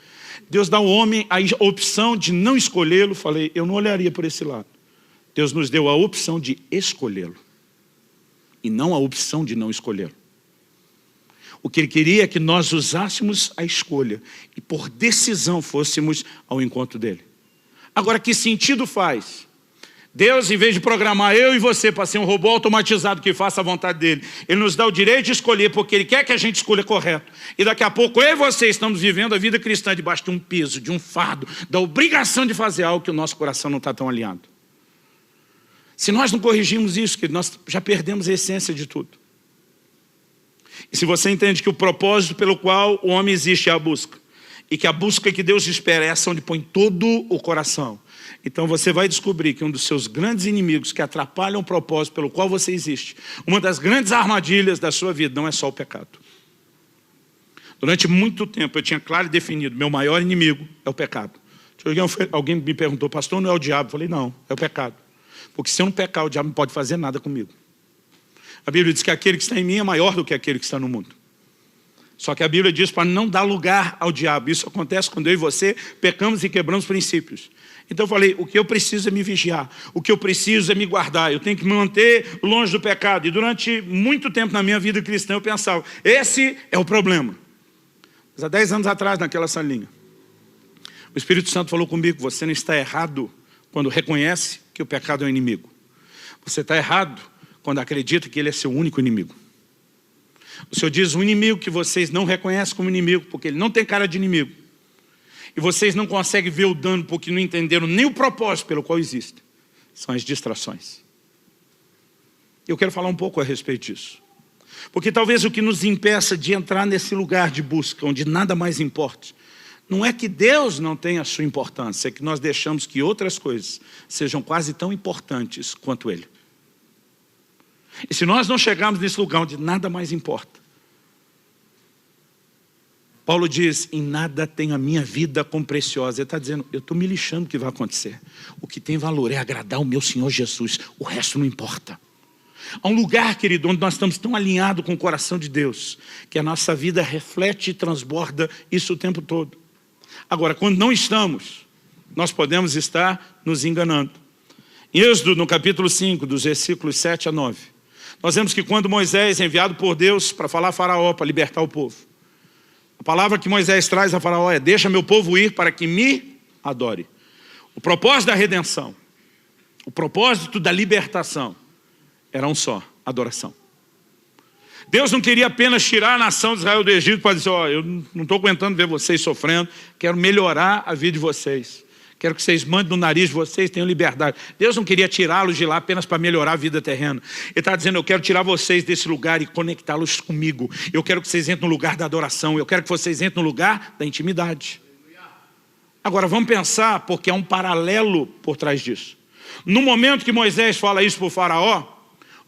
Deus dá ao homem a opção de não escolhê-lo. Falei, eu não olharia por esse lado. Deus nos deu a opção de escolhê-lo. E não a opção de não escolhê-lo. O que Ele queria é que nós usássemos a escolha. E por decisão fôssemos ao encontro dEle. Agora, que sentido faz? Deus, em vez de programar eu e você para ser um robô automatizado que faça a vontade dele, Ele nos dá o direito de escolher, porque Ele quer que a gente escolha correto. E daqui a pouco eu e você estamos vivendo a vida cristã debaixo de um peso, de um fardo, da obrigação de fazer algo que o nosso coração não está tão alinhado. Se nós não corrigirmos isso, que nós já perdemos a essência de tudo. E se você entende que o propósito pelo qual o homem existe é a busca, e que a busca que Deus espera é essa onde põe todo o coração, então você vai descobrir que um dos seus grandes inimigos que atrapalham o propósito pelo qual você existe, uma das grandes armadilhas da sua vida não é só o pecado. Durante muito tempo eu tinha claro e definido, meu maior inimigo é o pecado. Alguém me perguntou, pastor, não é o diabo? Eu falei, não, é o pecado. Porque se eu não pecar, o diabo não pode fazer nada comigo. A Bíblia diz que aquele que está em mim é maior do que aquele que está no mundo. Só que a Bíblia diz para não dar lugar ao diabo. Isso acontece quando eu e você pecamos e quebramos princípios. Então eu falei, o que eu preciso é me vigiar. O que eu preciso é me guardar. Eu tenho que me manter longe do pecado. E durante muito tempo na minha vida cristã eu pensava, esse é o problema. Mas há 10 anos atrás, naquela salinha, o Espírito Santo falou comigo, você não está errado quando reconhece que o pecado é um inimigo. Você está errado quando acredita que ele é seu único inimigo. O Senhor diz, um inimigo que vocês não reconhecem como inimigo, porque ele não tem cara de inimigo. E vocês não conseguem ver o dano porque não entenderam nem o propósito pelo qual existem. São as distrações. Eu quero falar um pouco a respeito disso. Porque talvez o que nos impeça de entrar nesse lugar de busca, onde nada mais importa, não é que Deus não tenha a sua importância, é que nós deixamos que outras coisas sejam quase tão importantes quanto Ele. E se nós não chegarmos nesse lugar onde nada mais importa, Paulo diz, em nada tenho a minha vida como preciosa. Ele está dizendo, eu estou me lixando do que vai acontecer. O que tem valor é agradar o meu Senhor Jesus. O resto não importa. Há um lugar, querido, onde nós estamos tão alinhados com o coração de Deus, que a nossa vida reflete e transborda isso o tempo todo. Agora, quando não estamos, nós podemos estar nos enganando. Em Êxodo, no capítulo 5, dos versículos 7 a 9, nós vemos que quando Moisés é enviado por Deus para falar a Faraó, para libertar o povo, a palavra que Moisés traz a Faraó é, deixa meu povo ir para que me adore. O propósito da redenção, o propósito da libertação, era um só, adoração. Deus não queria apenas tirar a nação de Israel do Egito para dizer, eu não estou aguentando ver vocês sofrendo, quero melhorar a vida de vocês. Quero que vocês mandem no nariz de vocês, tenham liberdade. Deus não queria tirá-los de lá apenas para melhorar a vida terrena. Ele está dizendo, eu quero tirar vocês desse lugar e conectá-los comigo. Eu quero que vocês entrem no lugar da adoração. Eu quero que vocês entrem no lugar da intimidade. Agora, vamos pensar, porque há um paralelo por trás disso. No momento que Moisés fala isso para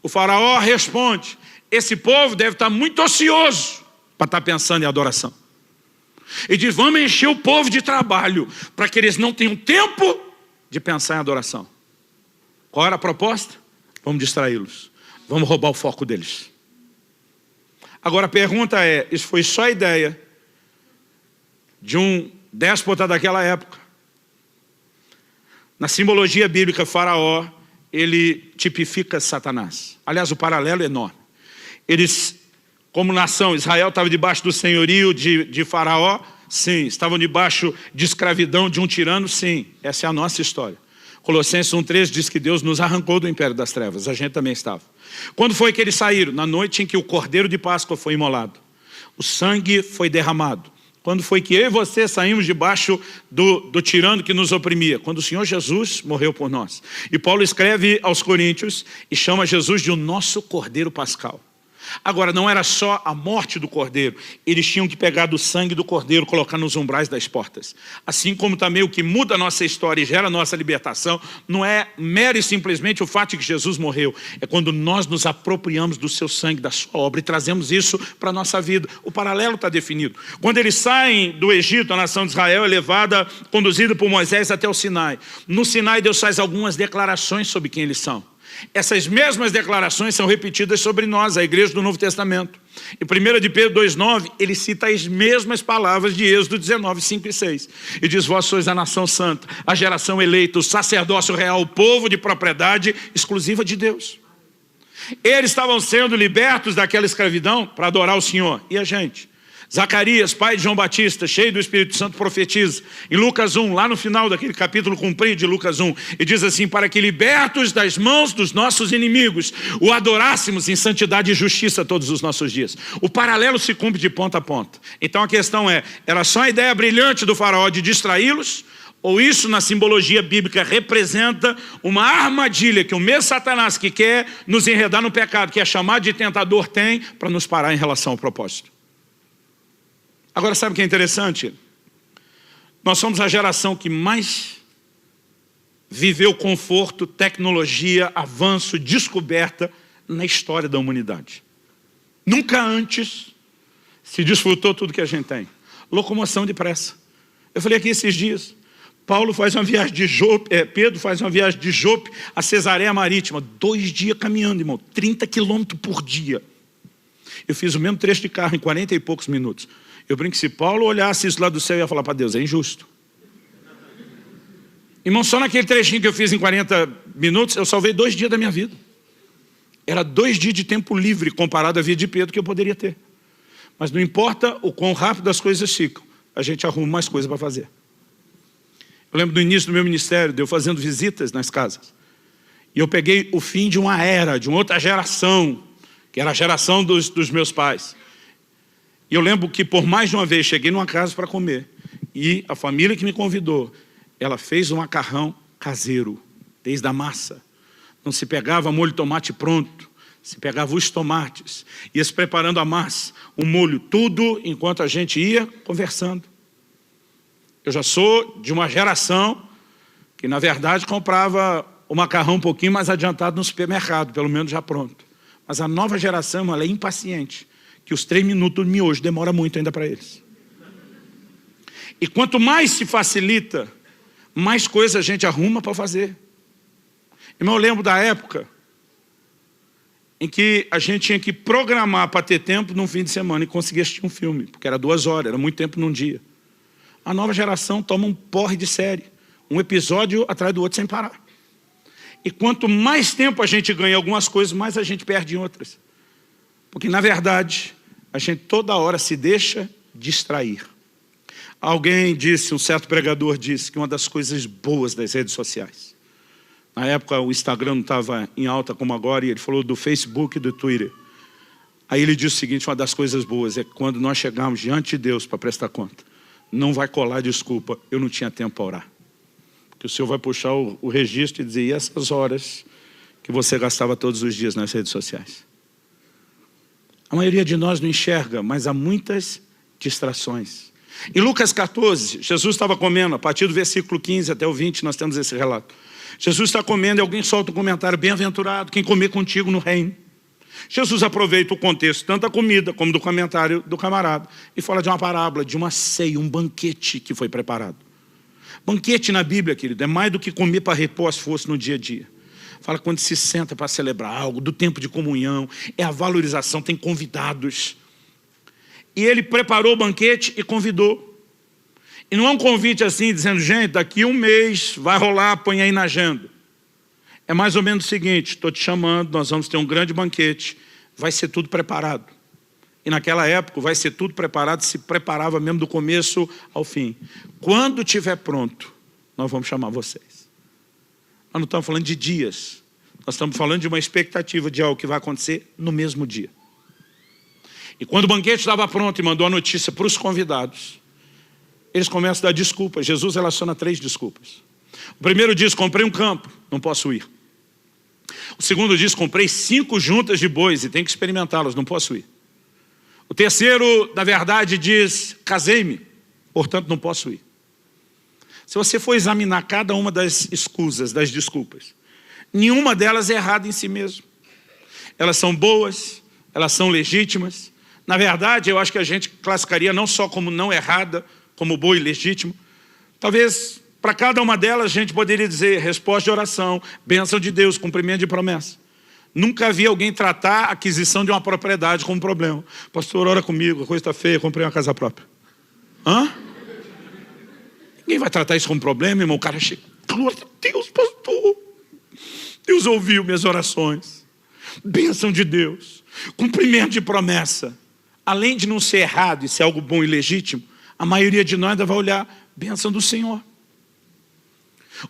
o faraó responde, esse povo deve estar muito ocioso para estar pensando em adoração. E diz, vamos encher o povo de trabalho, para que eles não tenham tempo de pensar em adoração. Qual era a proposta? Vamos distraí-los. Vamos roubar o foco deles. Agora a pergunta é, isso foi só a ideia de um déspota daquela época? Na simbologia bíblica, Faraó, ele tipifica Satanás. Aliás, o paralelo é enorme. Eles, como nação, Israel estava debaixo do senhorio de Faraó? Sim. Estavam debaixo de escravidão de um tirano? Sim. Essa é a nossa história. Colossenses 1,3 diz que Deus nos arrancou do império das trevas. A gente também estava. Quando foi que eles saíram? Na noite em que o cordeiro de Páscoa foi imolado. O sangue foi derramado. Quando foi que eu e você saímos debaixo do tirano que nos oprimia? Quando o Senhor Jesus morreu por nós. E Paulo escreve aos Coríntios e chama Jesus de o nosso cordeiro pascal. Agora, não era só a morte do cordeiro. Eles tinham que pegar do sangue do cordeiro, colocar nos umbrais das portas. Assim como também o que muda a nossa história e gera a nossa libertação, não é mero e simplesmente o fato de que Jesus morreu. É quando nós nos apropriamos do seu sangue, da sua obra, e trazemos isso para a nossa vida. O paralelo está definido. Quando eles saem do Egito, a nação de Israel é levada, conduzida por Moisés até o Sinai. No Sinai, Deus faz algumas declarações sobre quem eles são. Essas mesmas declarações são repetidas sobre nós, a igreja do Novo Testamento. Em 1 de Pedro 2,9, ele cita as mesmas palavras de Êxodo 19, 5 e 6. E diz, vós sois a nação santa, a geração eleita, o sacerdócio real, o povo de propriedade exclusiva de Deus. Eles estavam sendo libertos daquela escravidão para adorar o Senhor. E a gente? Zacarias, pai de João Batista, cheio do Espírito Santo, profetiza. Em Lucas 1, lá no final daquele capítulo comprido de Lucas 1, e diz assim, para que libertos das mãos dos nossos inimigos, o adorássemos em santidade e justiça todos os nossos dias. O paralelo se cumpre de ponta a ponta. Então a questão é, era só a ideia brilhante do faraó de distraí-los? Ou isso na simbologia bíblica representa uma armadilha que o mesmo Satanás que quer nos enredar no pecado, que é chamado de tentador, tem para nos parar em relação ao propósito? Agora, sabe o que é interessante? Nós somos a geração que mais viveu conforto, tecnologia, avanço, descoberta na história da humanidade. Nunca antes se desfrutou tudo que a gente tem. Locomoção depressa. Eu falei aqui esses dias, Paulo faz uma viagem de Jope, Pedro faz uma viagem de Jope a Cesareia Marítima, 2 dias caminhando, irmão, 30 quilômetros por dia. Eu fiz o mesmo trecho de carro em 40 e poucos minutos. Eu brinco que se Paulo olhasse isso lá do céu, ia falar para Deus, é injusto. Irmão, só naquele trechinho que eu fiz em 40 minutos, eu salvei 2 dias da minha vida. Era 2 dias de tempo livre comparado à vida de Pedro que eu poderia ter. Mas não importa o quão rápido as coisas ficam, a gente arruma mais coisas para fazer. Eu lembro do início do meu ministério, de eu fazendo visitas nas casas. E eu peguei o fim de uma era, de uma outra geração, que era a geração dos meus pais. E eu lembro que por mais de uma vez cheguei numa casa para comer. E a família que me convidou, ela fez um macarrão caseiro, desde a massa. Não se pegava molho de tomate pronto, se pegava os tomates. Ia se preparando a massa, o molho, tudo enquanto a gente ia conversando. Eu já sou de uma geração que na verdade comprava o macarrão um pouquinho mais adiantado no supermercado, pelo menos já pronto. Mas a nova geração, ela é impaciente. Que os 3 minutos de miojo demora muito ainda para eles. E quanto mais se facilita, mais coisa a gente arruma para fazer. Irmão, eu lembro da época em que a gente tinha que programar para ter tempo num fim de semana e conseguir assistir um filme, porque era 2 horas, era muito tempo num dia. A nova geração toma um porre de série, um episódio atrás do outro sem parar. E quanto mais tempo a gente ganha em algumas coisas, mais a gente perde em outras. Porque, na verdade, a gente toda hora se deixa distrair. Alguém disse, um certo pregador disse, que uma das coisas boas das redes sociais. Na época, o Instagram não estava em alta como agora, e ele falou do Facebook e do Twitter. Aí ele diz o seguinte, uma das coisas boas é que quando nós chegarmos diante de Deus para prestar conta, não vai colar desculpa, eu não tinha tempo para orar. Porque o Senhor vai puxar o registro e dizer, e essas horas que você gastava todos os dias nas redes sociais? A maioria de nós não enxerga, mas há muitas distrações. Em Lucas 14, Jesus estava comendo, a partir do versículo 15 até o 20, nós temos esse relato. Jesus está comendo e alguém solta um comentário, bem-aventurado quem comer contigo no reino. Jesus aproveita o contexto, tanto da comida como do comentário do camarada, e fala de uma parábola, de uma ceia, um banquete que foi preparado. Banquete na Bíblia, querido, é mais do que comer para repor as forças no dia a dia. Fala quando se senta para celebrar algo, do tempo de comunhão, é a valorização, tem convidados. E ele preparou o banquete e convidou. E não é um convite assim, dizendo, gente, daqui um mês vai rolar, põe aí na agenda. É mais ou menos o seguinte, estou te chamando, nós vamos ter um grande banquete, vai ser tudo preparado. E naquela época, vai ser tudo preparado, se preparava mesmo do começo ao fim. Quando estiver pronto, nós vamos chamar vocês. Nós não estamos falando de dias, nós estamos falando de uma expectativa de algo que vai acontecer no mesmo dia. E quando o banquete estava pronto e mandou a notícia para os convidados, eles começam a dar desculpas. Jesus relaciona 3 desculpas. O primeiro diz, comprei um campo, não posso ir. O segundo diz, comprei 5 juntas de bois e tenho que experimentá-las, não posso ir. O terceiro, na verdade, diz, casei-me, portanto não posso ir. Se você for examinar cada uma das escusas, das desculpas, nenhuma delas é errada em si mesmo. Elas são boas, elas são legítimas. Na verdade, eu acho que a gente classificaria não só como não errada, como boa e legítima. Talvez, para cada uma delas, a gente poderia dizer resposta de oração, bênção de Deus, cumprimento de promessa. Nunca vi alguém tratar a aquisição de uma propriedade como problema. Pastor, ora comigo, a coisa está feia, comprei uma casa própria. Hã? Ninguém vai tratar isso como problema, irmão. O cara chega, glória a Deus, pastor. Deus ouviu minhas orações. Bênção de Deus. Cumprimento de promessa. Além de não ser errado e ser algo bom e legítimo, a maioria de nós ainda vai olhar, bênção do Senhor.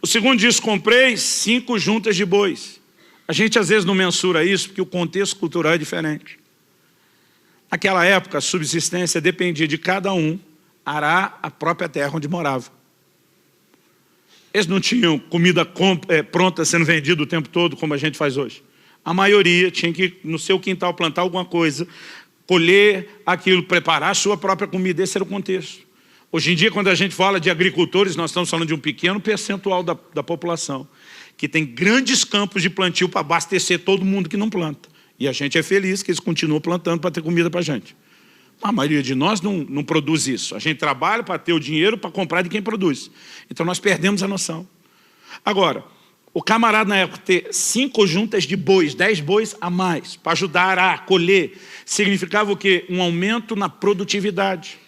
O segundo diz, comprei 5 juntas de bois. A gente às vezes não mensura isso, porque o contexto cultural é diferente. Naquela época, a subsistência dependia de cada um arar a própria terra onde morava. Eles não tinham comida pronta sendo vendida o tempo todo, como a gente faz hoje. A maioria tinha que, no seu quintal, plantar alguma coisa, colher aquilo, preparar a sua própria comida. Esse era o contexto. Hoje em dia, quando a gente fala de agricultores, nós estamos falando de um pequeno percentual da população, que tem grandes campos de plantio para abastecer todo mundo que não planta. E a gente é feliz que eles continuam plantando para ter comida para a gente. A maioria de nós não produz isso. A gente trabalha para ter o dinheiro para comprar de quem produz. Então nós perdemos a noção. Agora, o camarada na época ter 5 juntas de bois, 10 bois a mais, para ajudar a colher, significava o quê? Um aumento na produtividade.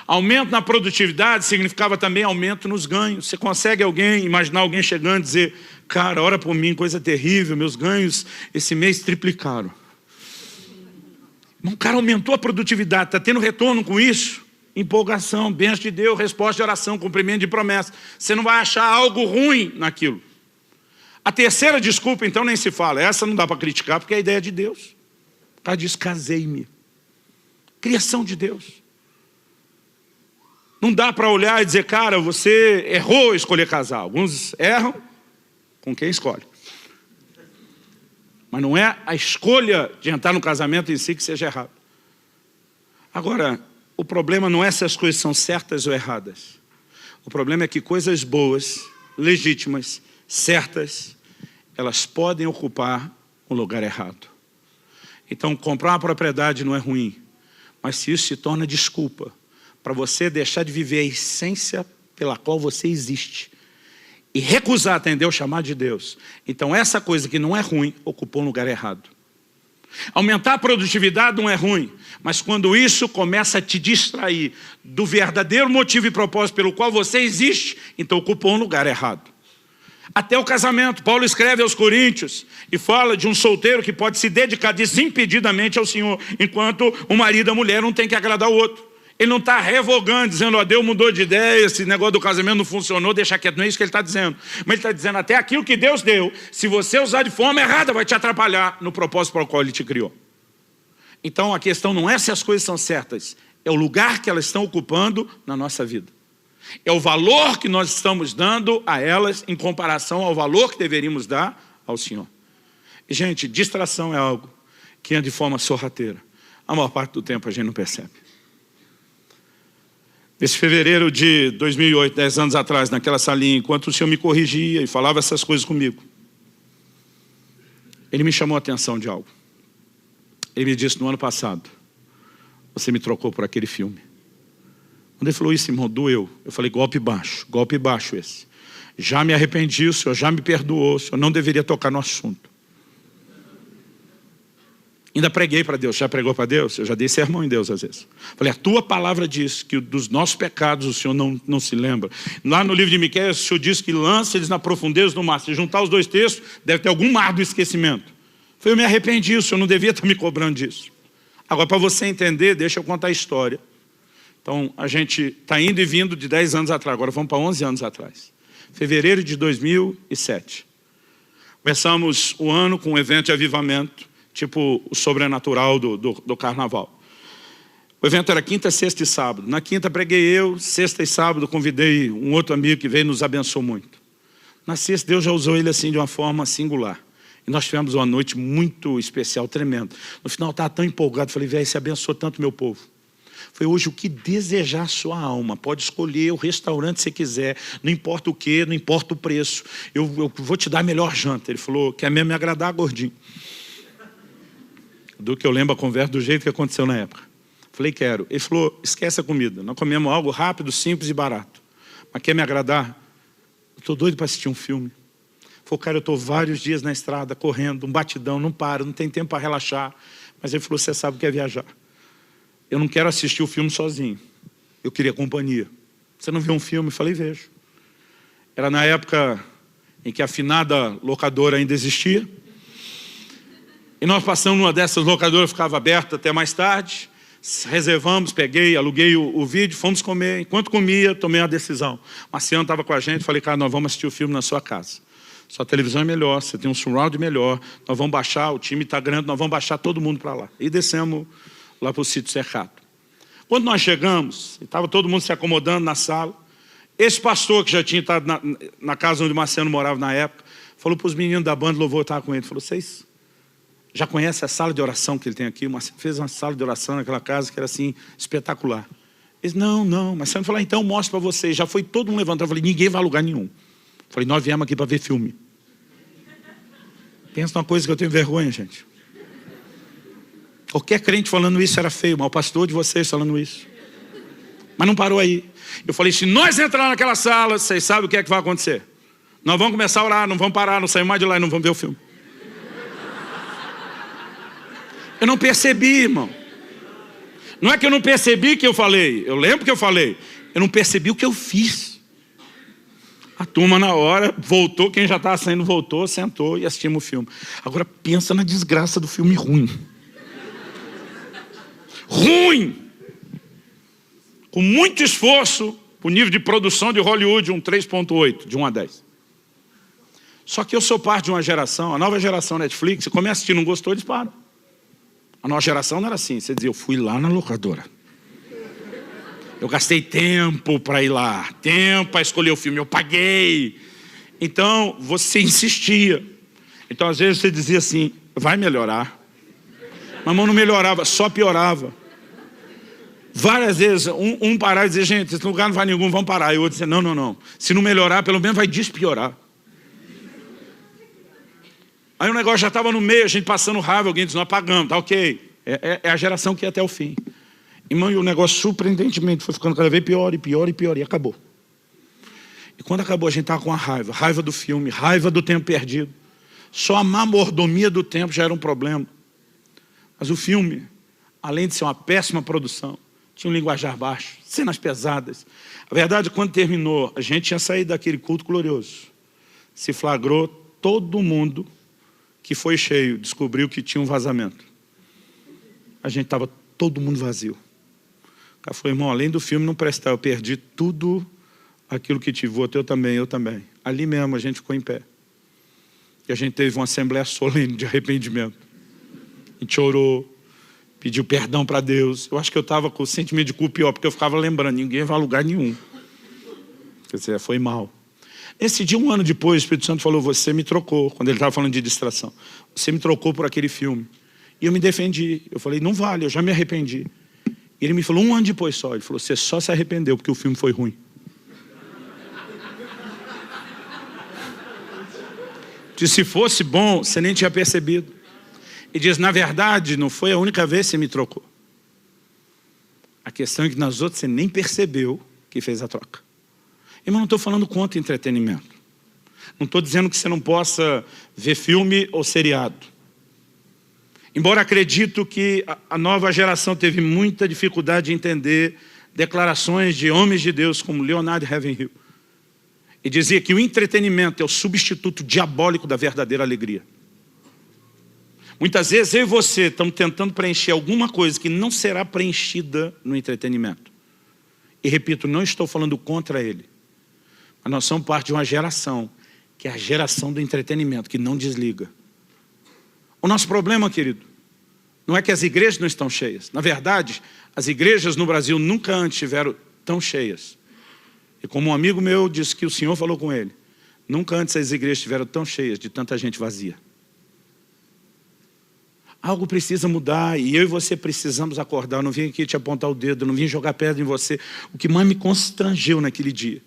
Aumento na produtividade significava também aumento nos ganhos. Você consegue imaginar alguém chegando e dizer, cara, ora por mim, coisa terrível, meus ganhos esse mês triplicaram. Um cara aumentou a produtividade, está tendo retorno com isso? Empolgação, bênção de Deus, resposta de oração, cumprimento de promessa. Você não vai achar algo ruim naquilo. A terceira desculpa, então, nem se fala. Essa não dá para criticar, porque é a ideia de Deus. O cara diz, casei-me. Criação de Deus. Não dá para olhar e dizer, cara, você errou ao escolher casar. Alguns erram com quem escolhe. Mas não é a escolha de entrar no casamento em si que seja errado. Agora, o problema não é se as coisas são certas ou erradas. O problema é que coisas boas, legítimas, certas, elas podem ocupar um lugar errado. Então, comprar uma propriedade não é ruim, mas se isso se torna desculpa para você deixar de viver a essência pela qual você existe e recusar atender o chamado de Deus, então essa coisa que não é ruim ocupou um lugar errado. Aumentar a produtividade não é ruim, mas quando isso começa a te distrair do verdadeiro motivo e propósito pelo qual você existe, então ocupou um lugar errado. Até o casamento, Paulo escreve aos Coríntios e fala de um solteiro que pode se dedicar desimpedidamente ao Senhor, enquanto o marido e a mulher não tem que agradar o outro. Ele não está revogando, dizendo, ó, Deus mudou de ideia, esse negócio do casamento não funcionou, deixa quieto, não é isso que ele está dizendo. Mas ele está dizendo, até aquilo que Deus deu, se você usar de forma errada, vai te atrapalhar no propósito para o qual Ele te criou. Então a questão não é se as coisas são certas, é o lugar que elas estão ocupando na nossa vida. É o valor que nós estamos dando a elas em comparação ao valor que deveríamos dar ao Senhor. E, gente, distração é algo que anda de forma sorrateira. A maior parte do tempo a gente não percebe. Nesse fevereiro de 2008, 10 anos atrás, naquela salinha, enquanto o Senhor me corrigia e falava essas coisas comigo, Ele me chamou a atenção de algo. Ele me disse: no ano passado, você me trocou por aquele filme. Quando ele falou isso, irmão, doeu. Eu falei: golpe baixo esse. Já me arrependi, o Senhor já me perdoou, o Senhor não deveria tocar no assunto. Ainda preguei para Deus. Já pregou para Deus? Eu já dei sermão em Deus às vezes. Falei: a tua palavra diz que dos nossos pecados o Senhor não se lembra. Lá no livro de Miqueias, o Senhor diz que lança eles na profundeza do mar. Se juntar os dois textos, deve ter algum mar do esquecimento. Eu me arrependi, o Senhor não devia estar me cobrando disso. Agora, para você entender, deixa eu contar a história. Então, a gente está indo e vindo de 10 anos atrás, agora vamos para 11 anos atrás. Fevereiro de 2007. Começamos o ano com um evento de avivamento, tipo o sobrenatural do carnaval. O evento era quinta, sexta e sábado. Na quinta preguei eu, sexta e sábado convidei um outro amigo que veio e nos abençoou muito. Na sexta, Deus já usou ele assim de uma forma singular. E nós tivemos uma noite muito especial, tremenda. No final eu estava tão empolgado, falei: velho, você abençoou tanto meu povo. Foi hoje o que desejar a sua alma. Pode escolher o restaurante que você quiser, não importa o que, não importa o preço. Eu vou te dar a melhor janta. Ele falou: quer mesmo me agradar, gordinho? Do que eu lembro a conversa do jeito que aconteceu na época. Falei: quero. Ele falou: esquece a comida. Nós comemos algo rápido, simples e barato. Mas quer me agradar? Eu estou doido para assistir um filme. Falei: cara, eu estou vários dias na estrada, correndo, um batidão, não paro, não tem tempo para relaxar. Mas ele falou: você sabe o que é viajar. Eu não quero assistir o filme sozinho. Eu queria companhia. Você não viu um filme? Eu falei: vejo. Era na época em que a afinada locadora ainda existia. E nós passamos numa dessas locadoras, ficava aberta até mais tarde. Reservamos, peguei, aluguei o vídeo, fomos comer. Enquanto comia, tomei uma decisão. Marciano estava com a gente, falei: cara, nós vamos assistir o filme na sua casa. Sua televisão é melhor, você tem um surround melhor, nós vamos baixar, o time está grande, nós vamos baixar todo mundo para lá. E descemos lá para o sítio cercado. Quando nós chegamos, estava todo mundo se acomodando na sala, esse pastor que já tinha estado na casa onde o Marciano morava na época, falou para os meninos da banda, louvor, estava com ele, falou: vocês já conhecem a sala de oração que ele tem aqui? O Marciano fez uma sala de oração naquela casa que era assim, espetacular. Eles: não, Marciano falou: então mostra para vocês. Já foi todo mundo levantado. Eu falei: ninguém vai a lugar nenhum. Eu falei: nós viemos aqui para ver filme. Pensa numa coisa que eu tenho vergonha, gente. Qualquer crente falando isso era feio, mas o pastor de vocês falando isso. Mas não parou aí. Eu falei: se nós entrar naquela sala, vocês sabem o que é que vai acontecer. Nós vamos começar a orar, não vamos parar, não saímos mais de lá e não vamos ver o filme. Eu não percebi, irmão. Não é que eu não percebi que eu falei. Eu lembro que eu falei. Eu não percebi o que eu fiz. A turma na hora voltou, quem já estava saindo voltou, sentou e assistimos o filme. Agora pensa na desgraça do filme ruim. Ruim! Com muito esforço, o nível de produção de Hollywood, um 3.8, de 1 a 10. Só que eu sou parte de uma geração, a nova geração Netflix, você começa a assistir, não gostou, eles param. A nova geração não era assim, você dizia: eu fui lá na locadora. Eu gastei tempo para ir lá, tempo para escolher o filme, eu paguei. Então, você insistia. Então, às vezes, você dizia assim: vai melhorar. Mas não melhorava, só piorava. Várias vezes, um parava e dizia: gente, esse lugar não vai nenhum, vamos parar. E o outro dizia: não. Se não melhorar, pelo menos vai despiorar. Aí o negócio já estava no meio, a gente passando raiva, alguém disse: nós pagamos, tá ok. É a geração que ia até o fim. Irmão, e o negócio surpreendentemente foi ficando cada vez pior, e acabou. E quando acabou, a gente estava com a raiva do filme, raiva do tempo perdido. Só a má mordomia do tempo já era um problema. Mas o filme, além de ser uma péssima produção, tinha um linguajar baixo, cenas pesadas. A verdade, quando terminou, a gente tinha saído daquele culto glorioso. Se flagrou, todo mundo que foi cheio descobriu que tinha um vazamento. A gente estava todo mundo vazio. O cara falou: irmão, além do filme não prestar, eu perdi tudo aquilo que tive. Eu também. Ali mesmo a gente ficou em pé. E a gente teve uma assembleia solene de arrependimento. A gente orou, pediu perdão para Deus. Eu acho que eu estava com o sentimento de culpa pior, porque eu ficava lembrando, ninguém vai a lugar nenhum. Quer dizer, foi mal. Esse dia, um ano depois, o Espírito Santo falou, você me trocou, quando ele estava falando de distração. Você me trocou por aquele filme. E eu me defendi. Eu falei, não vale, eu já me arrependi. E ele me falou, um ano depois só, ele falou, você só se arrependeu porque o filme foi ruim. Se fosse bom, você nem tinha percebido. E diz, na verdade, não foi a única vez que você me trocou. A questão é que nas outras você nem percebeu que fez a troca. Irmão, não estou falando contra entretenimento. Não estou dizendo que você não possa ver filme ou seriado. Embora acredito que a nova geração teve muita dificuldade de entender declarações de homens de Deus como Leonardo Ravenhill. E dizia que o entretenimento é o substituto diabólico da verdadeira alegria. Muitas vezes eu e você estamos tentando preencher alguma coisa que não será preenchida no entretenimento. E repito, não estou falando contra ele. Mas nós somos parte de uma geração, que é a geração do entretenimento, que não desliga. O nosso problema, querido, não é que as igrejas não estão cheias. Na verdade, as igrejas no Brasil nunca antes estiveram tão cheias. E como um amigo meu disse que o Senhor falou com ele, nunca antes as igrejas estiveram tão cheias de tanta gente vazia. Algo precisa mudar e eu e você precisamos acordar. Eu não vim aqui te apontar o dedo, eu não vim jogar pedra em você. O que mais me constrangeu naquele dia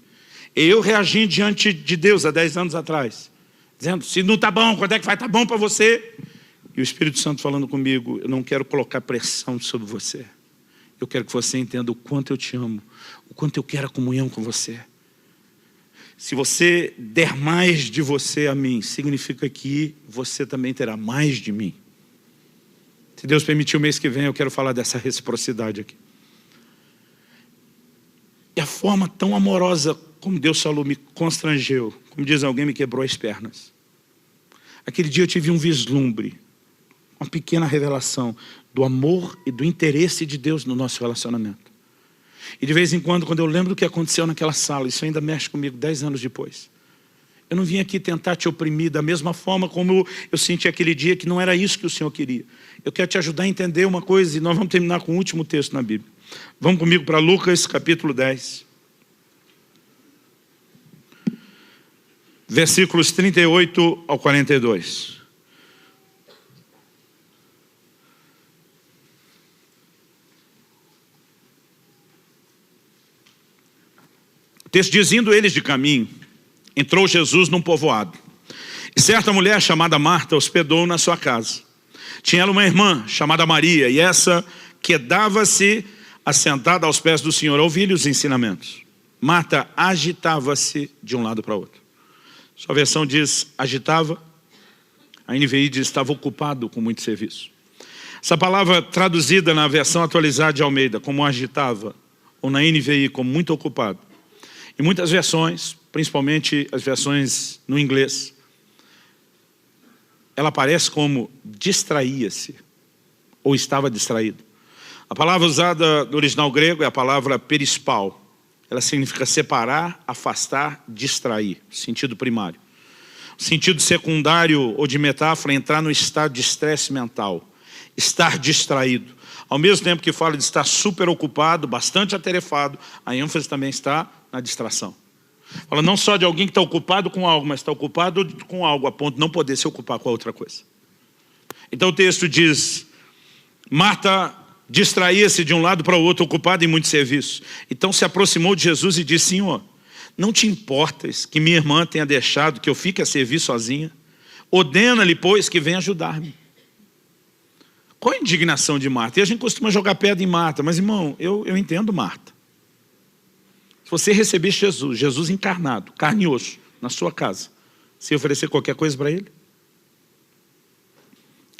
é eu reagindo diante de Deus há 10 anos atrás, dizendo, se não está bom, quando é que vai estar bom para você? E o Espírito Santo falando comigo, eu não quero colocar pressão sobre você. Eu quero que você entenda o quanto eu te amo, o quanto eu quero a comunhão com você. Se você der mais de você a mim, significa que você também terá mais de mim. Se Deus permitir, o mês que vem eu quero falar dessa reciprocidade aqui. E a forma tão amorosa como Deus falou me constrangeu. Como diz alguém, me quebrou as pernas. Aquele dia eu tive um vislumbre, uma pequena revelação do amor e do interesse de Deus no nosso relacionamento. E de vez em quando eu lembro do que aconteceu naquela sala, isso ainda mexe comigo 10 anos depois. Eu não vim aqui tentar te oprimir da mesma forma como eu senti aquele dia que não era isso que o Senhor queria. Eu quero te ajudar a entender uma coisa e nós vamos terminar com o último texto na Bíblia. Vamos comigo para Lucas capítulo 10. Versículos 38 ao 42. O texto diz, indo eles de caminho, entrou Jesus num povoado. E certa mulher chamada Marta hospedou na sua casa. Tinha ela uma irmã chamada Maria, e essa quedava-se assentada aos pés do Senhor, a ouvir-lhe os ensinamentos. Marta agitava-se de um lado para o outro. Sua versão diz agitava, a NVI diz estava ocupado com muito serviço. Essa palavra traduzida na versão atualizada de Almeida como agitava, ou na NVI como muito ocupado. Em muitas versões, principalmente as versões no inglês, ela aparece como distraía-se, ou estava distraído. A palavra usada no original grego é a palavra perispal. Ela significa separar, afastar, distrair, sentido primário. O sentido secundário ou de metáfora é entrar no estado de estresse mental, estar distraído. Ao mesmo tempo que fala de estar super ocupado, bastante atarefado, a ênfase também está na distração. Fala não só de alguém que está ocupado com algo, mas está ocupado com algo a ponto de não poder se ocupar com a outra coisa. Então o texto diz, Marta distraía-se de um lado para o outro, ocupada em muito serviço. Então se aproximou de Jesus e disse, Senhor, não te importas que minha irmã tenha deixado que eu fique a servir sozinha? Ordena-lhe, pois, que venha ajudar-me. Qual a indignação de Marta? E a gente costuma jogar pedra em Marta, mas irmão, eu entendo Marta. Se você recebesse Jesus, Jesus encarnado, carne e osso, na sua casa, você oferecer qualquer coisa para ele?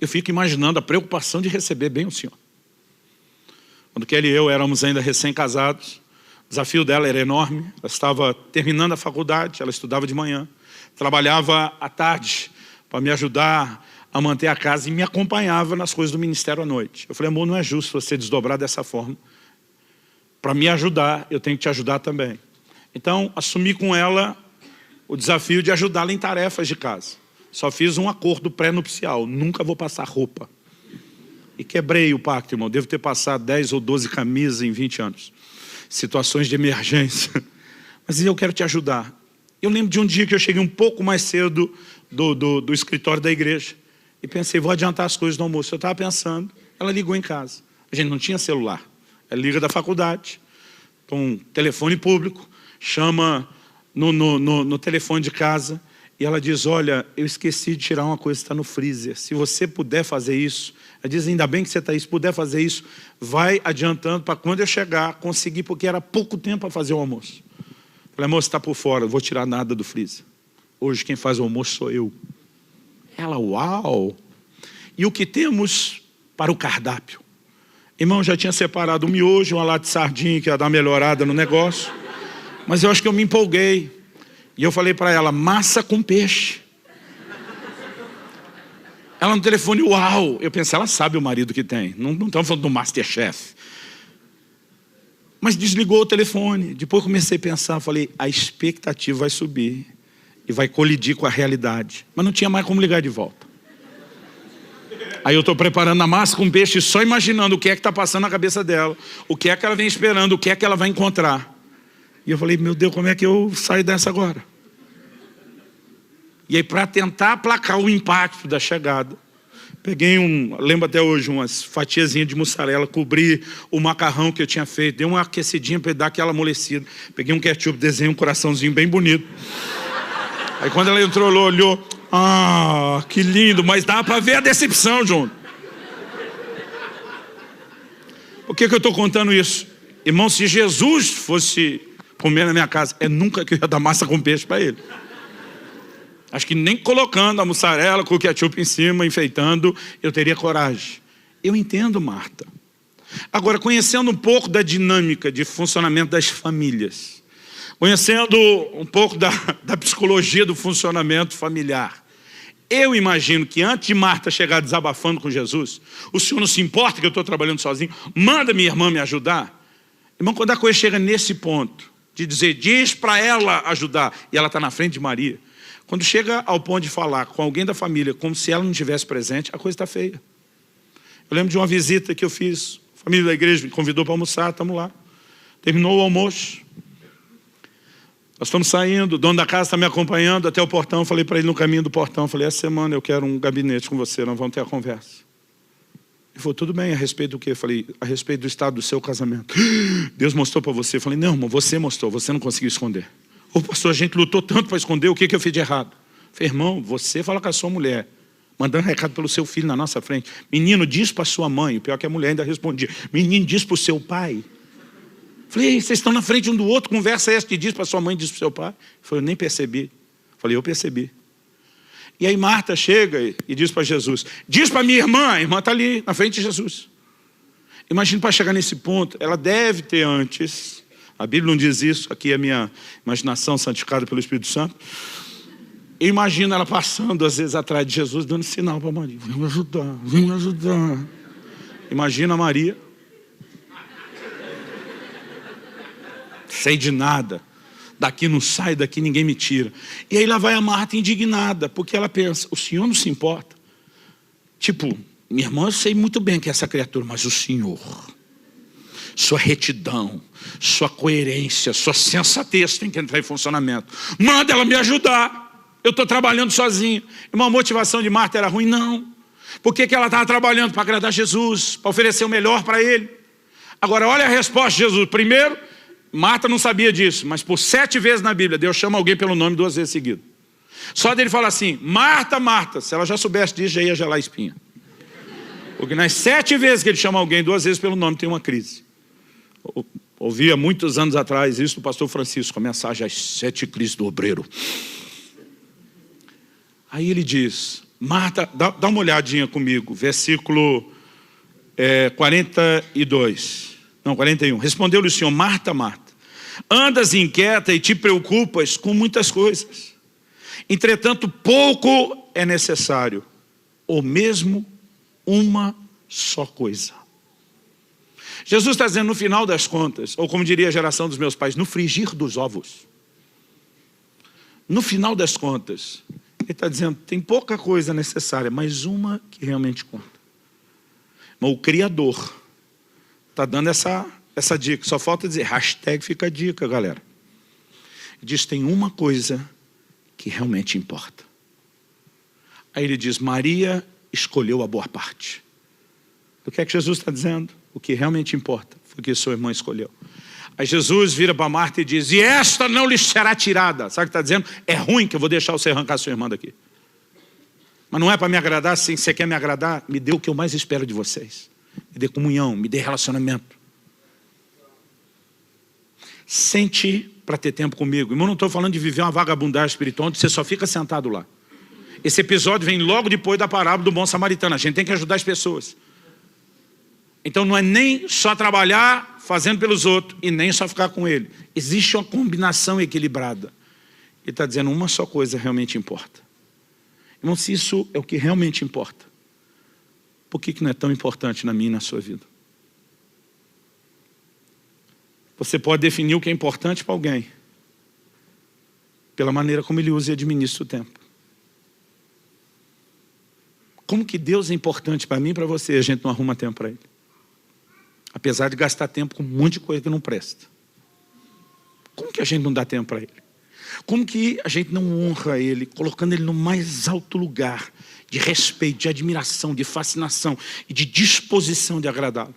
Eu fico imaginando a preocupação de receber bem o Senhor. Quando Kelly e eu éramos ainda recém-casados, o desafio dela era enorme. Ela estava terminando a faculdade, ela estudava de manhã, trabalhava à tarde para me ajudar a manter a casa e me acompanhava nas coisas do ministério à noite. Eu falei, amor, não é justo você desdobrar dessa forma. Para me ajudar, eu tenho que te ajudar também. Então, assumi com ela o desafio de ajudá-la em tarefas de casa. Só fiz um acordo pré-nupcial, nunca vou passar roupa. E quebrei o pacto, irmão. Devo ter passado 10 ou 12 camisas em 20 anos. Situações de emergência. Mas eu quero te ajudar. Eu lembro de um dia que eu cheguei um pouco mais cedo do escritório da igreja. E pensei, vou adiantar as coisas do almoço. Eu estava pensando, ela ligou em casa. A gente não tinha celular. Ela liga da faculdade, com telefone público, chama no telefone de casa. E ela diz, olha, eu esqueci de tirar uma coisa que está no freezer. Se você puder fazer isso, ela diz, ainda bem que você está aí, se puder fazer isso, vai adiantando para quando eu chegar, conseguir, porque era pouco tempo para fazer o almoço. Eu falei, moça, está por fora, não vou tirar nada do freezer. Hoje quem faz o almoço sou eu. Ela, uau! E o que temos para o cardápio? Irmão, já tinha separado um miojo, uma lata de sardinha, que ia dar uma melhorada no negócio. Mas eu acho que eu me empolguei. E eu falei para ela, massa com peixe. Ela no telefone, uau! Eu pensei, ela sabe o marido que tem. Não estamos falando do Masterchef. Mas desligou o telefone. Depois comecei a pensar, falei, a expectativa vai subir. E vai colidir com a realidade. Mas não tinha mais como ligar de volta. Aí eu estou preparando a massa com peixe, só imaginando o que é que está passando na cabeça dela. O que é que ela vem esperando, o que é que ela vai encontrar. E eu falei, meu Deus, como é que eu saio dessa agora? E aí, para tentar aplacar o impacto da chegada, peguei lembro até hoje, umas fatiazinhas de mussarela, cobri o macarrão que eu tinha feito, dei uma aquecidinha para dar aquela amolecida. Peguei um ketchup, desenhei um coraçãozinho bem bonito. Aí quando ela entrou, ela olhou, que lindo, mas dava para ver a decepção, João. Por que eu estou contando isso? Irmão, se Jesus fosse comer na minha casa, nunca que eu ia dar massa com peixe para ele. Acho que nem colocando a mussarela com o ketchup em cima, enfeitando, eu teria coragem. Eu entendo, Marta. Agora, conhecendo um pouco da dinâmica de funcionamento das famílias, conhecendo um pouco da psicologia do funcionamento familiar, eu imagino que antes de Marta chegar desabafando com Jesus, o Senhor não se importa que eu estou trabalhando sozinho, manda minha irmã me ajudar. Irmão, quando a coisa chega nesse ponto, de dizer, diz para ela ajudar, e ela está na frente de Maria, quando chega ao ponto de falar com alguém da família, como se ela não estivesse presente, a coisa está feia. Eu lembro de uma visita que eu fiz, a família da igreja me convidou para almoçar, estamos lá. Terminou o almoço, nós estamos saindo, o dono da casa está me acompanhando até o portão, falei para ele no caminho do portão, falei, essa semana eu quero um gabinete com você, nós vamos ter a conversa. Ele falou, tudo bem, a respeito do quê? Eu falei, a respeito do estado do seu casamento. Deus mostrou para você. Eu falei, não, irmão, você mostrou, você não conseguiu esconder. Ô pastor, a gente lutou tanto para esconder, o que eu fiz de errado? Eu falei, irmão, você fala com a sua mulher, mandando recado pelo seu filho na nossa frente. Menino, diz para sua mãe, o pior é que a mulher ainda respondia. Menino, diz para o seu pai. Eu falei, vocês estão na frente um do outro, conversa essa que diz para sua mãe, diz para o seu pai. Ele falou, eu nem percebi. Eu falei, eu percebi. E aí Marta chega e diz para Jesus, diz para minha irmã, a irmã está ali na frente de Jesus. Imagina, para chegar nesse ponto, ela deve ter antes, a Bíblia não diz isso, aqui é a minha imaginação santificada pelo Espírito Santo. Imagina ela passando às vezes atrás de Jesus, dando sinal para Maria, vem me ajudar, vem me ajudar. Imagina a Maria, sei de nada. Daqui não sai, daqui ninguém me tira. E aí lá vai a Marta indignada, porque ela pensa, o Senhor não se importa. Tipo, minha irmã, eu sei muito bem que é essa criatura, mas o Senhor, sua retidão, sua coerência, sua sensatez tem que entrar em funcionamento. Manda ela me ajudar. Eu estou trabalhando sozinho. Uma motivação de Marta era ruim? Não. Por que ela estava trabalhando? Para agradar Jesus, para oferecer o melhor para ele. Agora, olha a resposta de Jesus. Primeiro, Marta não sabia disso, mas por 7 vezes na Bíblia, Deus chama alguém pelo nome 2 vezes seguido. Só dele falar assim, Marta, Marta, se ela já soubesse disso, já ia gelar a espinha. Porque nas 7 vezes que ele chama alguém 2 vezes pelo nome, tem uma crise. Ouvia muitos anos atrás isso do pastor Francisco, a mensagem às 7 crises do obreiro. Aí ele diz, Marta, dá uma olhadinha comigo, versículo 42, não, 41. Respondeu-lhe o Senhor, Marta, Marta, andas inquieta e te preocupas com muitas coisas. Entretanto, pouco é necessário, ou mesmo uma só coisa. Jesus está dizendo no final das contas, ou como diria a geração dos meus pais, no frigir dos ovos. No final das contas, ele está dizendo, tem pouca coisa necessária, mas uma que realmente conta. Mas o Criador está dando essa dica. Só falta dizer, hashtag fica a dica, galera. Diz, tem uma coisa que realmente importa. Aí ele diz, Maria escolheu a boa parte. O que é que Jesus está dizendo? O que realmente importa foi o que sua irmã escolheu. Aí Jesus vira para Marta e diz, e esta não lhe será tirada. Sabe o que está dizendo? É ruim que eu vou deixar você arrancar sua irmã daqui. Mas não é para me agradar. Se você quer me agradar, me dê o que eu mais espero de vocês. Me dê comunhão, me dê relacionamento. Sente para ter tempo comigo. Irmão, não estou falando de viver uma vagabundagem espiritual onde você só fica sentado lá. Esse episódio vem logo depois da parábola do bom samaritano. A gente tem que ajudar as pessoas. Então não é nem só trabalhar fazendo pelos outros e nem só ficar com ele. Existe uma combinação equilibrada. Ele está dizendo, uma só coisa realmente importa. Irmão, se isso é o que realmente importa, por que não é tão importante na minha e na sua vida? Você pode definir o que é importante para alguém pela maneira como ele usa e administra o tempo. Como que Deus é importante para mim e para você, a gente não arruma tempo para ele? Apesar de gastar tempo com um monte de coisa que não presta. Como que a gente não dá tempo para ele? Como que a gente não honra ele, colocando ele no mais alto lugar de respeito, de admiração, de fascinação e de disposição de agradá-lo?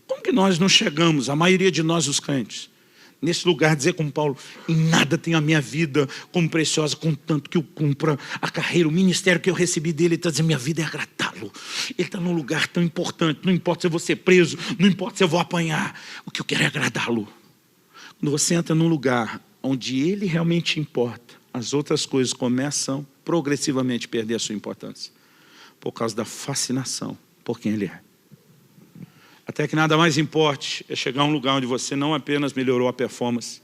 Como que nós não chegamos, a maioria de nós os crentes, nesse lugar, dizer como Paulo, em nada tenho a minha vida como preciosa, contanto que eu cumpra a carreira, o ministério que eu recebi dele. Ele está dizendo, minha vida é agradá-lo. Ele está num lugar tão importante, não importa se eu vou ser preso, não importa se eu vou apanhar, o que eu quero é agradá-lo. Quando você entra num lugar onde ele realmente importa, as outras coisas começam progressivamente a perder a sua importância, por causa da fascinação por quem ele é. Até que nada mais importe é chegar a um lugar onde você não apenas melhorou a performance,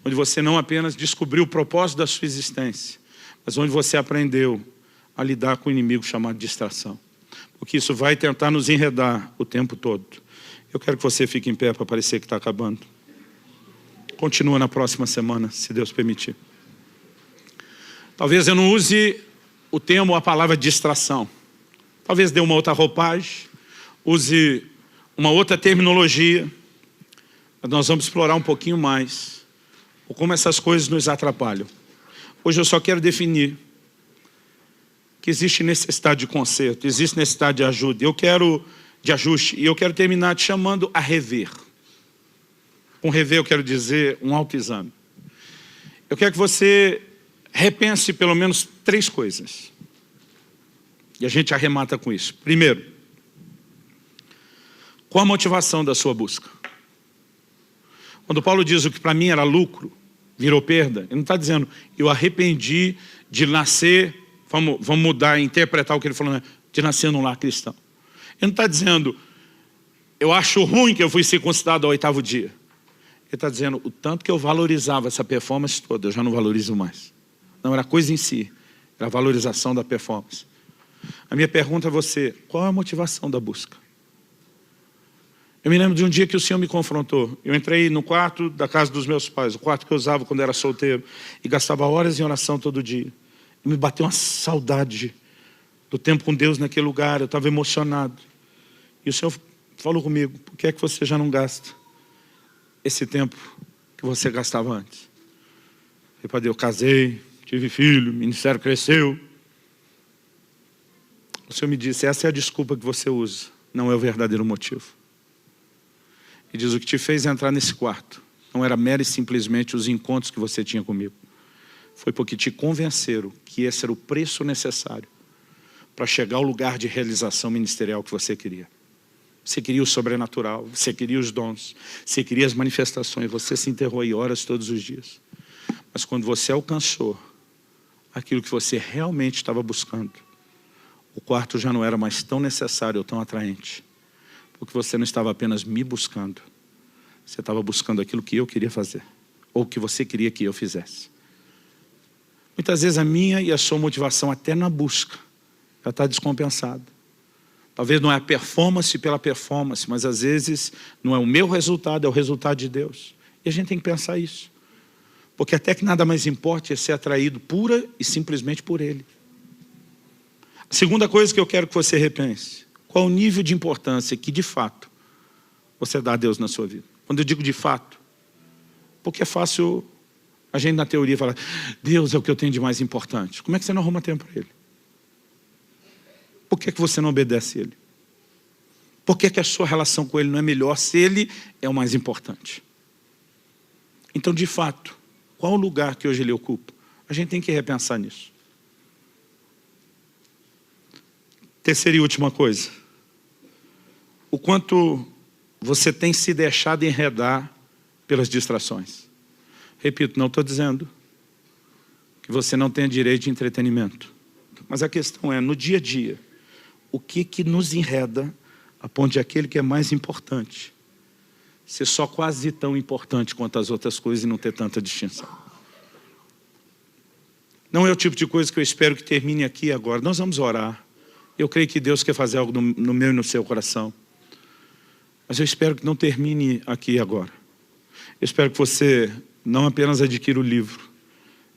onde você não apenas descobriu o propósito da sua existência, mas onde você aprendeu a lidar com o inimigo chamado distração. Porque isso vai tentar nos enredar o tempo todo. Eu quero que você fique em pé para parecer que está acabando. Continua na próxima semana, se Deus permitir. Talvez eu não use o termo ou a palavra distração. Talvez dê uma outra roupagem, use uma outra terminologia, mas nós vamos explorar um pouquinho mais como essas coisas nos atrapalham. Hoje eu só quero definir que existe necessidade de conserto, existe necessidade de ajuda, de ajuste, e eu quero terminar te chamando a rever. Com rever eu quero dizer um autoexame. Eu quero que você repense pelo menos 3 coisas. E a gente arremata com isso. Primeiro, qual a motivação da sua busca? Quando Paulo diz o que para mim era lucro, virou perda, ele não está dizendo, eu arrependi de nascer, vamos mudar, interpretar o que ele falou, né? De nascer num lar cristão. Ele não está dizendo, eu acho ruim que eu fui circuncidado ao 8º dia. Ele está dizendo, o tanto que eu valorizava essa performance toda, eu já não valorizo mais. Não era coisa em si, era a valorização da performance. A minha pergunta a você, qual é a motivação da busca? Eu me lembro de um dia que o Senhor me confrontou. Eu entrei no quarto da casa dos meus pais, o quarto que eu usava quando era solteiro, e gastava horas em oração todo dia. E me bateu uma saudade do tempo com Deus naquele lugar, eu estava emocionado. E o Senhor falou comigo, por que é que você já não gasta esse tempo que você gastava antes? Eu falei, eu casei, tive filho, o ministério cresceu. O Senhor me disse, essa é a desculpa que você usa, não é o verdadeiro motivo. E diz, o que te fez entrar nesse quarto não era mero e simplesmente os encontros que você tinha comigo. Foi porque te convenceram que esse era o preço necessário para chegar ao lugar de realização ministerial que você queria. Você queria o sobrenatural, você queria os dons, você queria as manifestações, você se enterrou aí horas todos os dias. Mas quando você alcançou aquilo que você realmente estava buscando, o quarto já não era mais tão necessário ou tão atraente. Porque você não estava apenas me buscando, você estava buscando aquilo que eu queria fazer, ou que você queria que eu fizesse. Muitas vezes a minha e a sua motivação até na busca já está descompensada. Talvez não é a performance pela performance, mas às vezes não é o meu resultado, é o resultado de Deus. E a gente tem que pensar isso. Porque até que nada mais importa é ser atraído pura e simplesmente por Ele. A segunda coisa que eu quero que você repense, qual Qual o nível de importância que, de fato, você dá a Deus na sua vida? Quando eu digo de fato, porque é fácil a gente, na teoria, falar: Deus é o que eu tenho de mais importante. Como é que você não arruma tempo para Ele? Por que você não obedece a Ele? Por que a sua relação com Ele não é melhor se Ele é o mais importante? Então, de fato, qual o lugar que hoje Ele ocupa? A gente tem que repensar nisso. Terceira e última coisa. O quanto você tem se deixado enredar pelas distrações. Repito, não estou dizendo que você não tenha direito de entretenimento. Mas a questão é, no dia a dia, o que nos enreda a ponto de aquele que é mais importante ser só quase tão importante quanto as outras coisas e não ter tanta distinção. Não é o tipo de coisa que eu espero que termine aqui agora. Nós vamos orar. Eu creio que Deus quer fazer algo no meu e no seu coração. Mas eu espero que não termine aqui agora. Eu espero que você não apenas adquira o livro.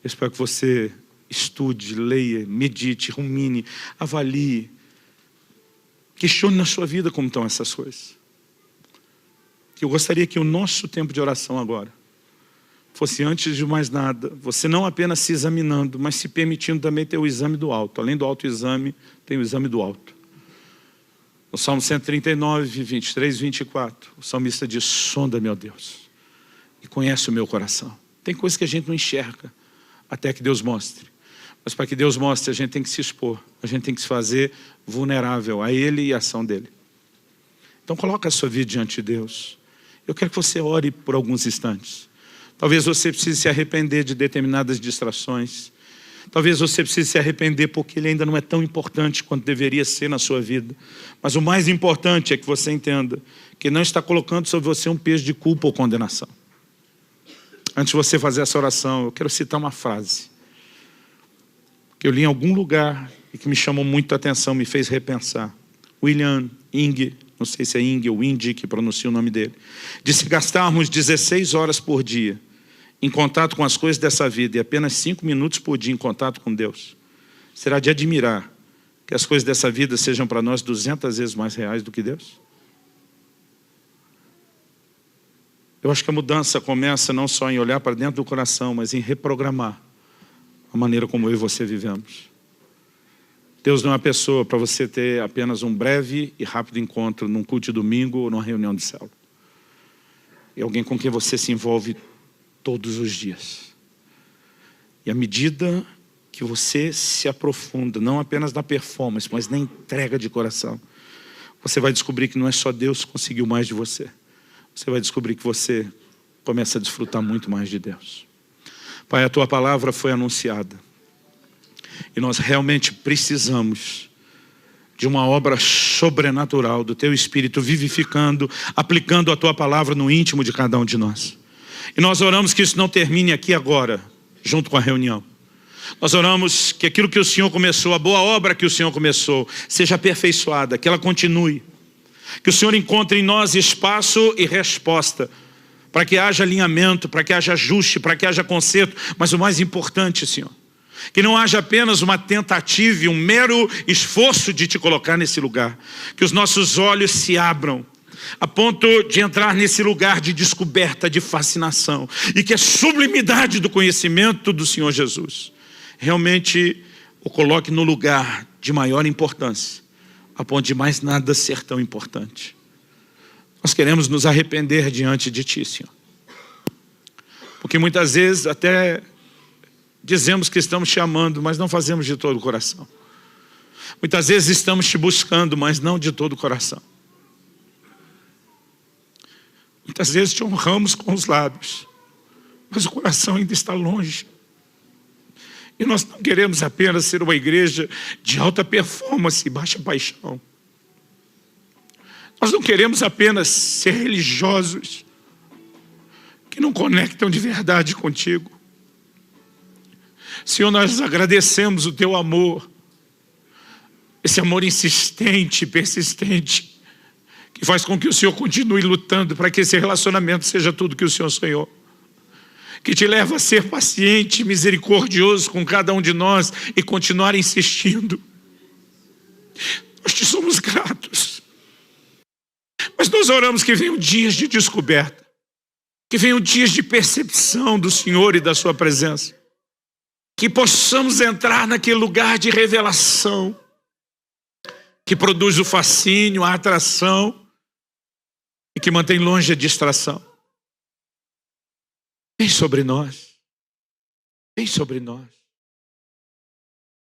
Eu espero que você estude, leia, medite, rumine, avalie. Questione na sua vida como estão essas coisas. Eu gostaria que o nosso tempo de oração agora fosse, antes de mais nada, você não apenas se examinando, mas se permitindo também ter o exame do alto. Além do autoexame, tem o exame do alto. No Salmo 139, 23, 24, o salmista diz: sonda-me, ó Deus, e conhece o meu coração. Tem coisas que a gente não enxerga até que Deus mostre. Mas para que Deus mostre, a gente tem que se expor. A gente tem que se fazer vulnerável a Ele e a ação dEle. Então coloca a sua vida diante de Deus. Eu quero que você ore por alguns instantes. Talvez você precise se arrepender de determinadas distrações. Talvez você precise se arrepender porque ele ainda não é tão importante quanto deveria ser na sua vida. Mas o mais importante é que você entenda que não está colocando sobre você um peso de culpa ou condenação. Antes de você fazer essa oração, eu quero citar uma frase que eu li em algum lugar e que me chamou muito a atenção, me fez repensar. William Inge, não sei se é Inge ou Indy que pronuncia o nome dele, disse: gastarmos 16 horas por dia em contato com as coisas dessa vida e apenas 5 minutos por dia em contato com Deus, será de admirar que as coisas dessa vida sejam para nós 200 vezes mais reais do que Deus? Eu acho que a mudança começa não só em olhar para dentro do coração, mas em reprogramar a maneira como eu e você vivemos. Deus não é uma pessoa para você ter apenas um breve e rápido encontro num culto de domingo ou numa reunião de célula. É alguém com quem você se envolve todos os dias. E à medida que você se aprofunda, não apenas na performance, mas na entrega de coração, você vai descobrir que não é só Deus que conseguiu mais de você. Você vai descobrir que você começa a desfrutar muito mais de Deus. Pai, a Tua palavra foi anunciada. E nós realmente precisamos de uma obra sobrenatural do Teu Espírito vivificando, aplicando a Tua palavra no íntimo de cada um de nós. E nós oramos que isso não termine aqui agora, junto com a reunião. Nós oramos que aquilo que o Senhor começou, a boa obra que o Senhor começou, seja aperfeiçoada, que ela continue. Que o Senhor encontre em nós espaço e resposta, para que haja alinhamento, para que haja ajuste, para que haja conserto. Mas o mais importante, Senhor, que não haja apenas uma tentativa e um mero esforço de Te colocar nesse lugar. Que os nossos olhos se abram a ponto de entrar nesse lugar de descoberta, de fascinação. E que a sublimidade do conhecimento do Senhor Jesus realmente o coloque no lugar de maior importância, a ponto de mais nada ser tão importante. Nós queremos nos arrepender diante de Ti, Senhor. Porque muitas vezes até dizemos que estamos Te amando, mas não fazemos de todo o coração. Muitas vezes estamos Te buscando, mas não de todo o coração. Muitas vezes Te honramos com os lábios, mas o coração ainda está longe. E nós não queremos apenas ser uma igreja de alta performance e baixa paixão. Nós não queremos apenas ser religiosos que não conectam de verdade contigo. Senhor, nós agradecemos o Teu amor, esse amor insistente, persistente, que faz com que o Senhor continue lutando para que esse relacionamento seja tudo que o Senhor sonhou. Que Te leva a ser paciente, misericordioso com cada um de nós e continuar insistindo. Nós Te somos gratos. nós oramos que venham dias de descoberta, que venham dias de percepção do Senhor e da sua presença, que possamos entrar naquele lugar de revelação, que produz o fascínio, a atração, e que mantém longe a distração. Vem sobre nós. Vem sobre nós.